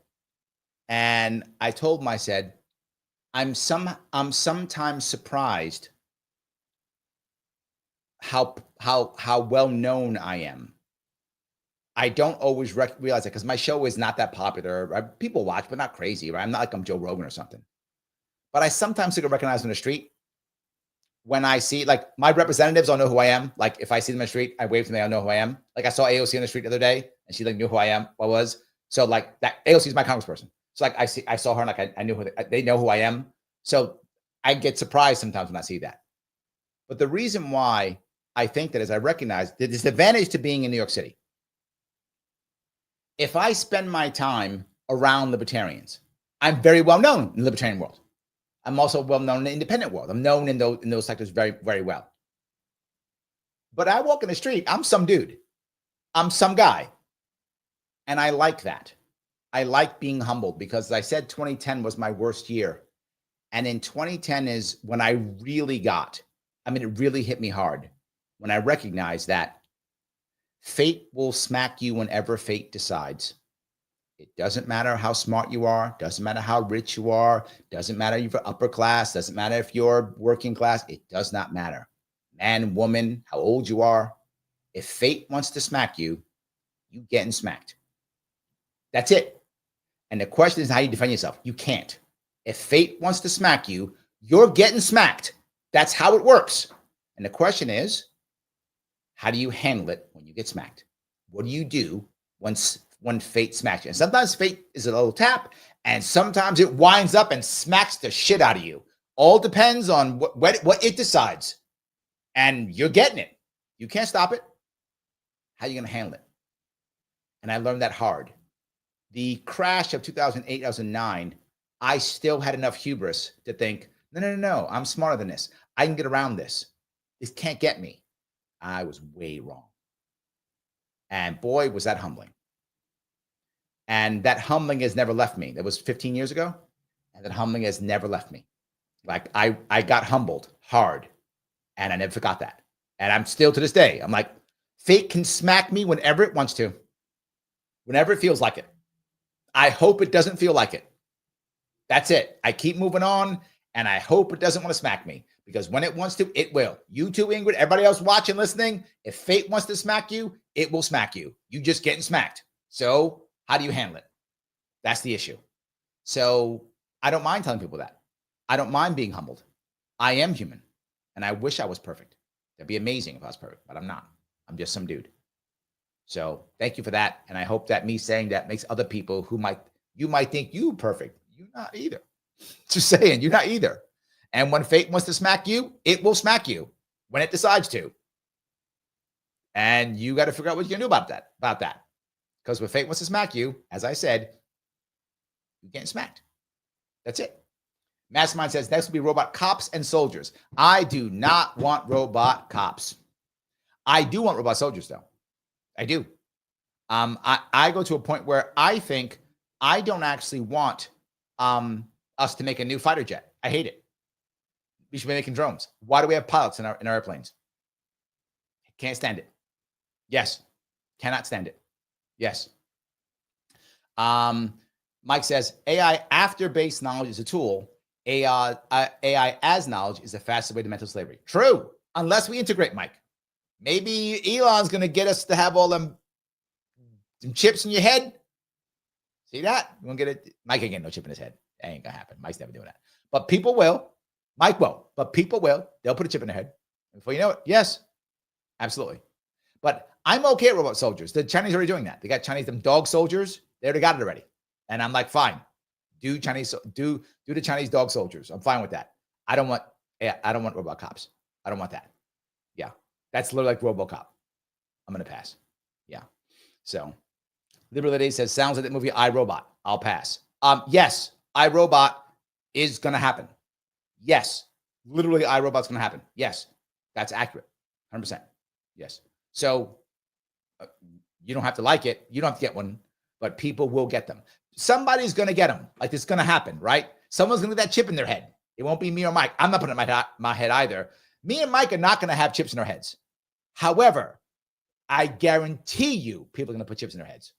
and I told him, I said, I'm sometimes surprised how well known I am. I don't always realize it because my show is not that popular. People watch, but not crazy, right? I'm not like I'm Joe Rogan or something. But I sometimes get recognized on the street when I see, like, my representatives don't know who I am. Like, if I see them in the street, I wave to them, I don't know who I am. Like, I saw AOC on the street the other day, and she like knew who I was. So like that AOC is my congressperson. So like I saw her, and like I knew who they know who I am. So I get surprised sometimes when I see that. But the reason why I think that is I recognize that there's advantage to being in New York City. If I spend my time around libertarians, I'm very well known in the libertarian world. I'm also well known in the independent world. I'm known in those sectors very, very well. But I walk in the street, I'm some dude. I'm some guy. And I like that. I like being humbled because, as I said, 2010 was my worst year. And in 2010 is when I really it really hit me hard when I recognized that fate will smack you whenever fate decides. It doesn't matter how smart you are, doesn't matter how rich you are, doesn't matter if you're upper class, doesn't matter if you're working class, it does not matter. Man, woman, how old you are. If fate wants to smack you, you getting smacked. That's it. And the question is how you defend yourself. You can't. If fate wants to smack you, you're getting smacked. That's how it works. And the question is, how do you handle it when you get smacked? What do you do when fate smacks you? And sometimes fate is a little tap, and sometimes it winds up and smacks the shit out of you. All depends on what it decides. And you're getting it. You can't stop it. How are you going to handle it? And I learned that hard. The crash of 2008, 2009, I still had enough hubris to think, no, I'm smarter than this. I can get around this. This can't get me. I was way wrong. And boy, was that humbling. And that humbling has never left me. That was 15 years ago. And that humbling has never left me. Like I got humbled hard, and I never forgot that. And I'm still to this day, I'm like, fate can smack me whenever it wants to, whenever it feels like it. I hope it doesn't feel like it. That's it. I keep moving on, and I hope it doesn't want to smack me, because when it wants to, it will. You too, Ingrid, everybody else watching, listening, if fate wants to smack you, it will smack you. You just getting smacked. So how do you handle it? That's the issue. So I don't mind telling people that. I don't mind being humbled. I am human, and I wish I was perfect. That'd be amazing if I was perfect, but I'm not. I'm just some dude. So thank you for that. And I hope that me saying that makes other people who you might think you perfect. You're not either. Just saying, you're not either. And when fate wants to smack you, it will smack you when it decides to. And you got to figure out what you're going to do about that. Because when fate wants to smack you, as I said, you're getting smacked. That's it. Mastermind says next will be robot cops and soldiers. I do not want robot cops. I do want robot soldiers, though. I do. I go to a point where I think I don't actually want us to make a new fighter jet. I hate it. We should be making drones. Why do we have pilots in our airplanes? Can't stand it. Yes. Cannot stand it. Yes. Mike says AI after base knowledge is a tool. AI as knowledge is the fastest way to mental slavery. True. Unless we integrate, Mike. Maybe Elon's going to get us to have all them chips in your head. See that? You won't get it. Mike ain't getting no chip in his head. That ain't going to happen. Mike's never doing that. But people will. Mike won't. But people will. They'll put a chip in their head. Before you know it, yes. Absolutely. But I'm okay at robot soldiers. The Chinese are already doing that. They got Chinese, them dog soldiers. They already got it already. And I'm like, fine. Do the Chinese dog soldiers. I'm fine with that. I don't want robot cops. I don't want that. Yeah. That's literally like RoboCop. I'm going to pass. Yeah. So Liberty says, sounds like the movie iRobot. I'll pass. Yes, iRobot is going to happen. Yes, literally iRobot's going to happen. Yes, that's accurate. 100%. Yes. So you don't have to like it. You don't have to get one, but people will get them. Somebody's going to get them. Like, this is going to happen, right? Someone's going to get that chip in their head. It won't be me or Mike. I'm not putting it in my head either. Me and Mike are not going to have chips in our heads. However, I guarantee you people are going to put chips in their heads.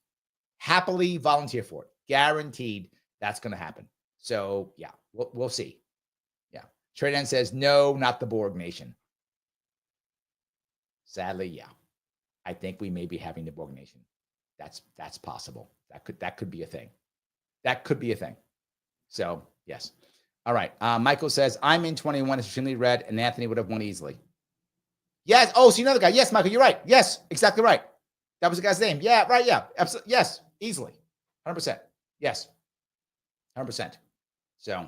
Happily volunteer for it. Guaranteed that's going to happen. So, yeah, we'll see. Yeah. Tradan says, no, not the Borg Nation. Sadly, yeah. I think we may be having the Borg Nation. That's possible. That could be a thing. That could be a thing. So, yes. All right. Michael says, I'm in 21, extremely red, and Anthony would have won easily. Yes. Oh, so you know the guy. Yes, Michael, you're right. Yes, exactly right. That was the guy's name. Yeah, right. Yeah. Absolutely. Yes, easily. 100%. Yes. 100%. So,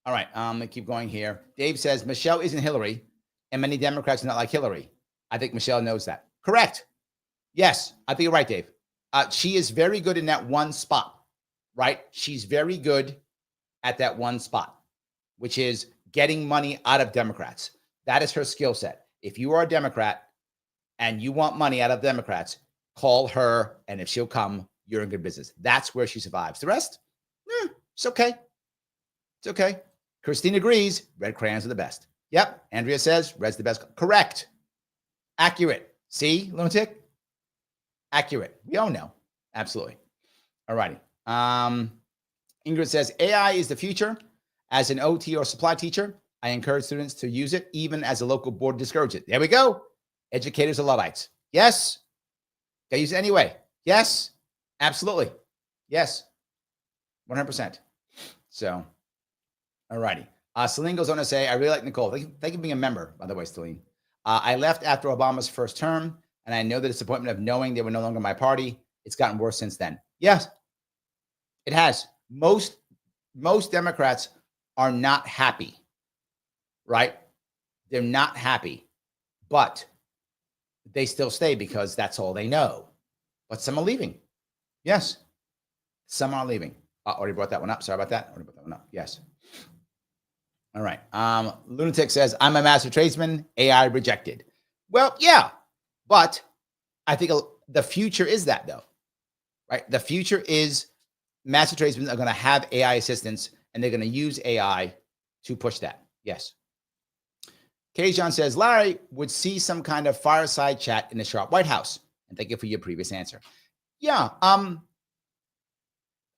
all right. I'm going to keep going here. Dave says, Michelle isn't Hillary, and many Democrats are not like Hillary. I think Michelle knows that. Correct. Yes, I think you're right, Dave. She is very good in that one spot, right? She's very good at that one spot, which is getting money out of Democrats. That is her skill set. If you are a Democrat and you want money out of Democrats, call her, and if she'll come, you're in good business. That's where she survives. The rest, it's okay. It's okay. Christine agrees. Red crayons are the best. Yep. Andrea says red's the best. Correct. Accurate. See, lunatic? Accurate. We all know. Absolutely. All righty. Ingrid says, AI is the future. As an OT or supply teacher, I encourage students to use it, even as a local board discourage it. There we go. Educators are Luddites. Yes. They use it anyway. Yes. Absolutely. Yes. 100%. So, all righty. Celine goes on to say, I really like Nicole. Thank you for being a member, by the way, Celine. I left after Obama's first term, and I know the disappointment of knowing they were no longer my party. It's gotten worse since then. Yes, it has. Most Democrats are not happy, right? They're not happy, but they still stay because that's all they know. But some are leaving. Yes, some are leaving. Already brought that one up. Sorry about that. Already brought that one up. Yes. All right. Lunatic says, I'm a master tradesman. AI rejected. Well, yeah, but I think the future is that, though, right? The future is master tradesmen are going to have AI assistants, and they're going to use AI to push that. Yes. Kajon says, Larry would see some kind of fireside chat in the Sharpe White House. And thank you for your previous answer. Yeah.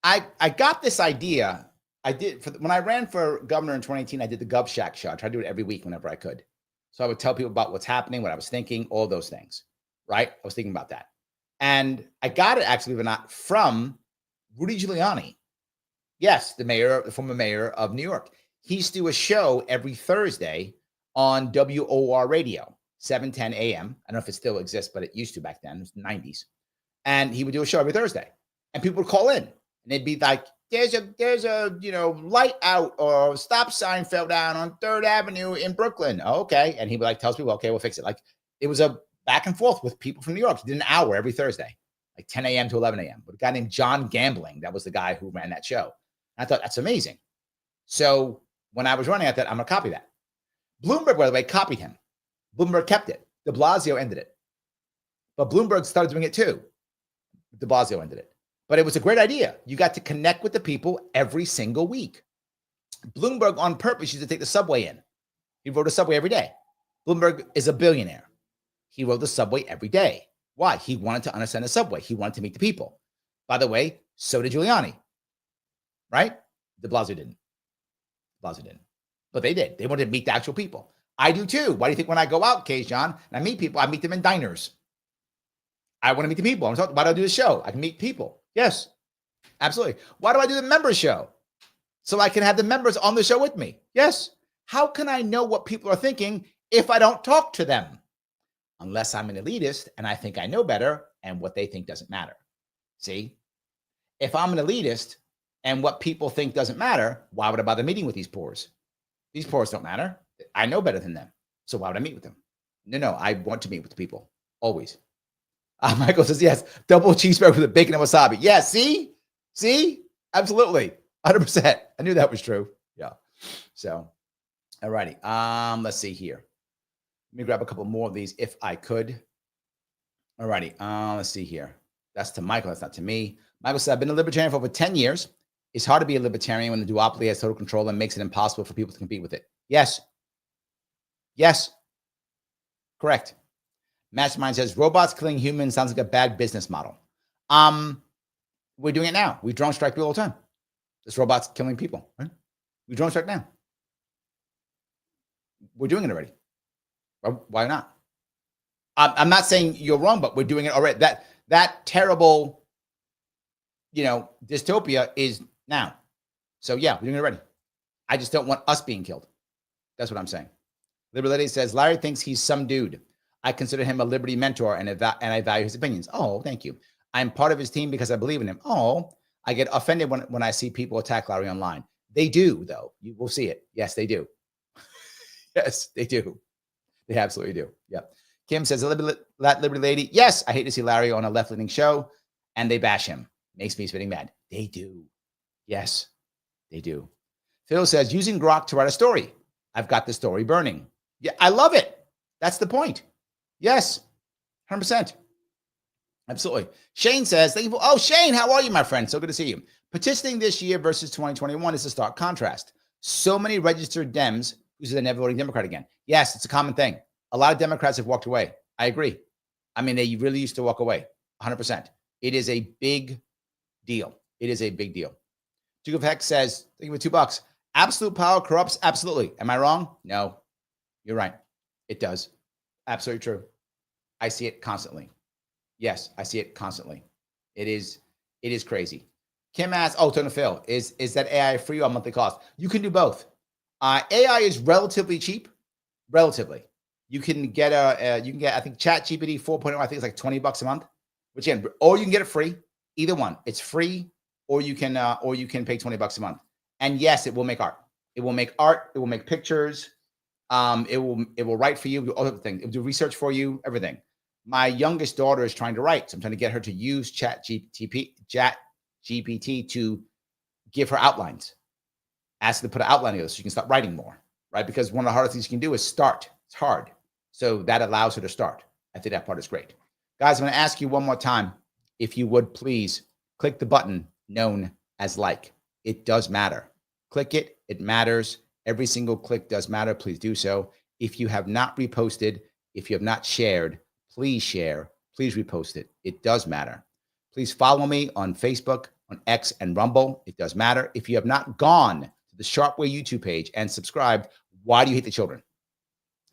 I got this idea. I did when I ran for governor in 2018, I did the Gov Shack show. I tried to do it every week whenever I could. So I would tell people about what's happening, what I was thinking, all those things, right? I was thinking about that. And I got it, actually, but not from Rudy Giuliani. Yes, the former mayor of New York. He used to do a show every Thursday on WOR radio, 7:10 a.m. I don't know if it still exists, but it used to back then. It was the 90s. And he would do a show every Thursday. And people would call in. And they'd be like, there's a light out, or stop sign fell down on 3rd Avenue in Brooklyn. Oh, okay. And he would tells people, okay, we'll fix it. Like, it was a back and forth with people from New York. He did an hour every Thursday, like 10 a.m. to 11 a.m. With a guy named John Gambling. That was the guy who ran that show. And I thought, that's amazing. So when I was running, I thought, I'm going to copy that. Bloomberg, by the way, copied him. Bloomberg kept it. De Blasio ended it. But Bloomberg started doing it too. De Blasio ended it. But it was a great idea. You got to connect with the people every single week. Bloomberg, on purpose, used to take the subway in. He rode the subway every day. Bloomberg is a billionaire. He rode the subway every day. Why? He wanted to understand the subway. He wanted to meet the people. By the way, so did Giuliani. Right? De Blasio didn't. De Blasio didn't. But they did. They wanted to meet the actual people. I do too. Why do you think when I go out, John, and I meet people, I meet them in diners? I want to meet the people. Why do I do the show? I can meet people. Yes, absolutely. Why do I do the member show? So I can have the members on the show with me. Yes. How can I know what people are thinking if I don't talk to them? Unless I'm an elitist and I think I know better, and what they think doesn't matter. See? If I'm an elitist and what people think doesn't matter, why would I bother meeting with these poors? These poors don't matter. I know better than them. So why would I meet with them? No, I want to meet with the people. Always. Michael says, yes, double cheeseburger with a bacon and wasabi. Yeah, see? Absolutely. 100%. I knew that was true. Yeah. So, all righty. Let's see here. Let me grab a couple more of these if I could. All righty. Let's see here. That's to Michael. That's not to me. Michael said, I've been a libertarian for over 10 years. It's hard to be a libertarian when the duopoly has total control and makes it impossible for people to compete with it. Yes. Correct. Mastermind says, robots killing humans sounds like a bad business model. We're doing it now. We drone strike people all the time. This robot's killing people, right? We drone strike now. We're doing it already. Why not? I'm not saying you're wrong, but we're doing it already. That terrible, dystopia is now. So yeah, we're doing it already. I just don't want us being killed. That's what I'm saying. Liberty says, Larry thinks he's some dude. I consider him a liberty mentor and I value his opinions. Oh, thank you. I'm part of his team because I believe in him. Oh, I get offended when I see people attack Larry online. They do, though. You will see it. Yes, they do. Yes, they do. They absolutely do. Yep. Kim says, that Liberty lady. Yes, I hate to see Larry on a left-leaning show and they bash him. Makes me spitting mad. They do. Yes, they do. Phil says, using Grok to write a story. I've got the story burning. Yeah, I love it. That's the point. Yes, 100%. Absolutely. Shane says, thank you for, Shane, how are you, my friend? So good to see you. Petitioning this year versus 2021 is a stark contrast. So many registered Dems who say they're never voting Democrat again. Yes, it's a common thing. A lot of Democrats have walked away. I agree. I mean, they really used to walk away. 100%. It is a big deal. It is a big deal. Duke of Heck says, thank you for $2. Absolute power corrupts. Absolutely. Am I wrong? No, you're right. It does. Absolutely true. I see it constantly. Yes, I see it constantly. It is crazy. Kim asks, Tony Phil, is that AI free or monthly cost? You can do both. AI is relatively cheap. Relatively. You can get I think ChatGPT 4.0, I think it's like $20 a month, which again, or you can get it free. Either one. It's free, or you can pay $20 a month. And yes, it will make art. It will make art. It will make pictures. It will write for you. Do all the things. It will do research for you. Everything. My youngest daughter is trying to write, so I'm trying to get her to use ChatGPT to give her outlines. Ask her to put an outline together so you can start writing more, right? Because one of the hardest things you can do is start. It's hard. So that allows her to start. I think that part is great. Guys, I'm going to ask you one more time, if you would please click the button known as like. It does matter. Click it. It matters. Every single click does matter. Please do so. If you have not reposted, if you have not shared, please share. Please repost it. It does matter. Please follow me on Facebook, on X, and Rumble. It does matter. If you have not gone to the Sharpe Way YouTube page and subscribed, why do you hate the children?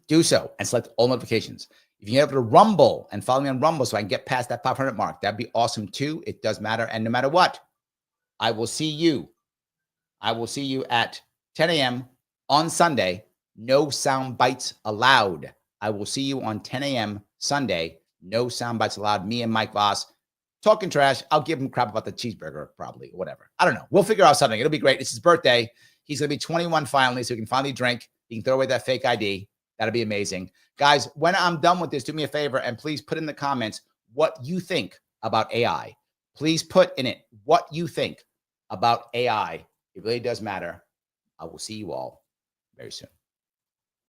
Do so and select all notifications. If you can get over to Rumble and follow me on Rumble so I can get past that 500 mark, that'd be awesome too. It does matter. And no matter what, I will see you at 10 a.m. on Sunday. No sound bites allowed. I will see you on 10 a.m. Sunday. No sound bites allowed. Me and Mike Voss talking trash. I'll give him crap about the cheeseburger, probably, or whatever. I don't know. We'll figure out something. It'll be great. It's his birthday. He's going to be 21 finally, so he can finally drink. He can throw away that fake ID. That'll be amazing. Guys, when I'm done with this, do me a favor and please put in the comments what you think about AI. Please put in it what you think about AI. It really does matter. I will see you all very soon.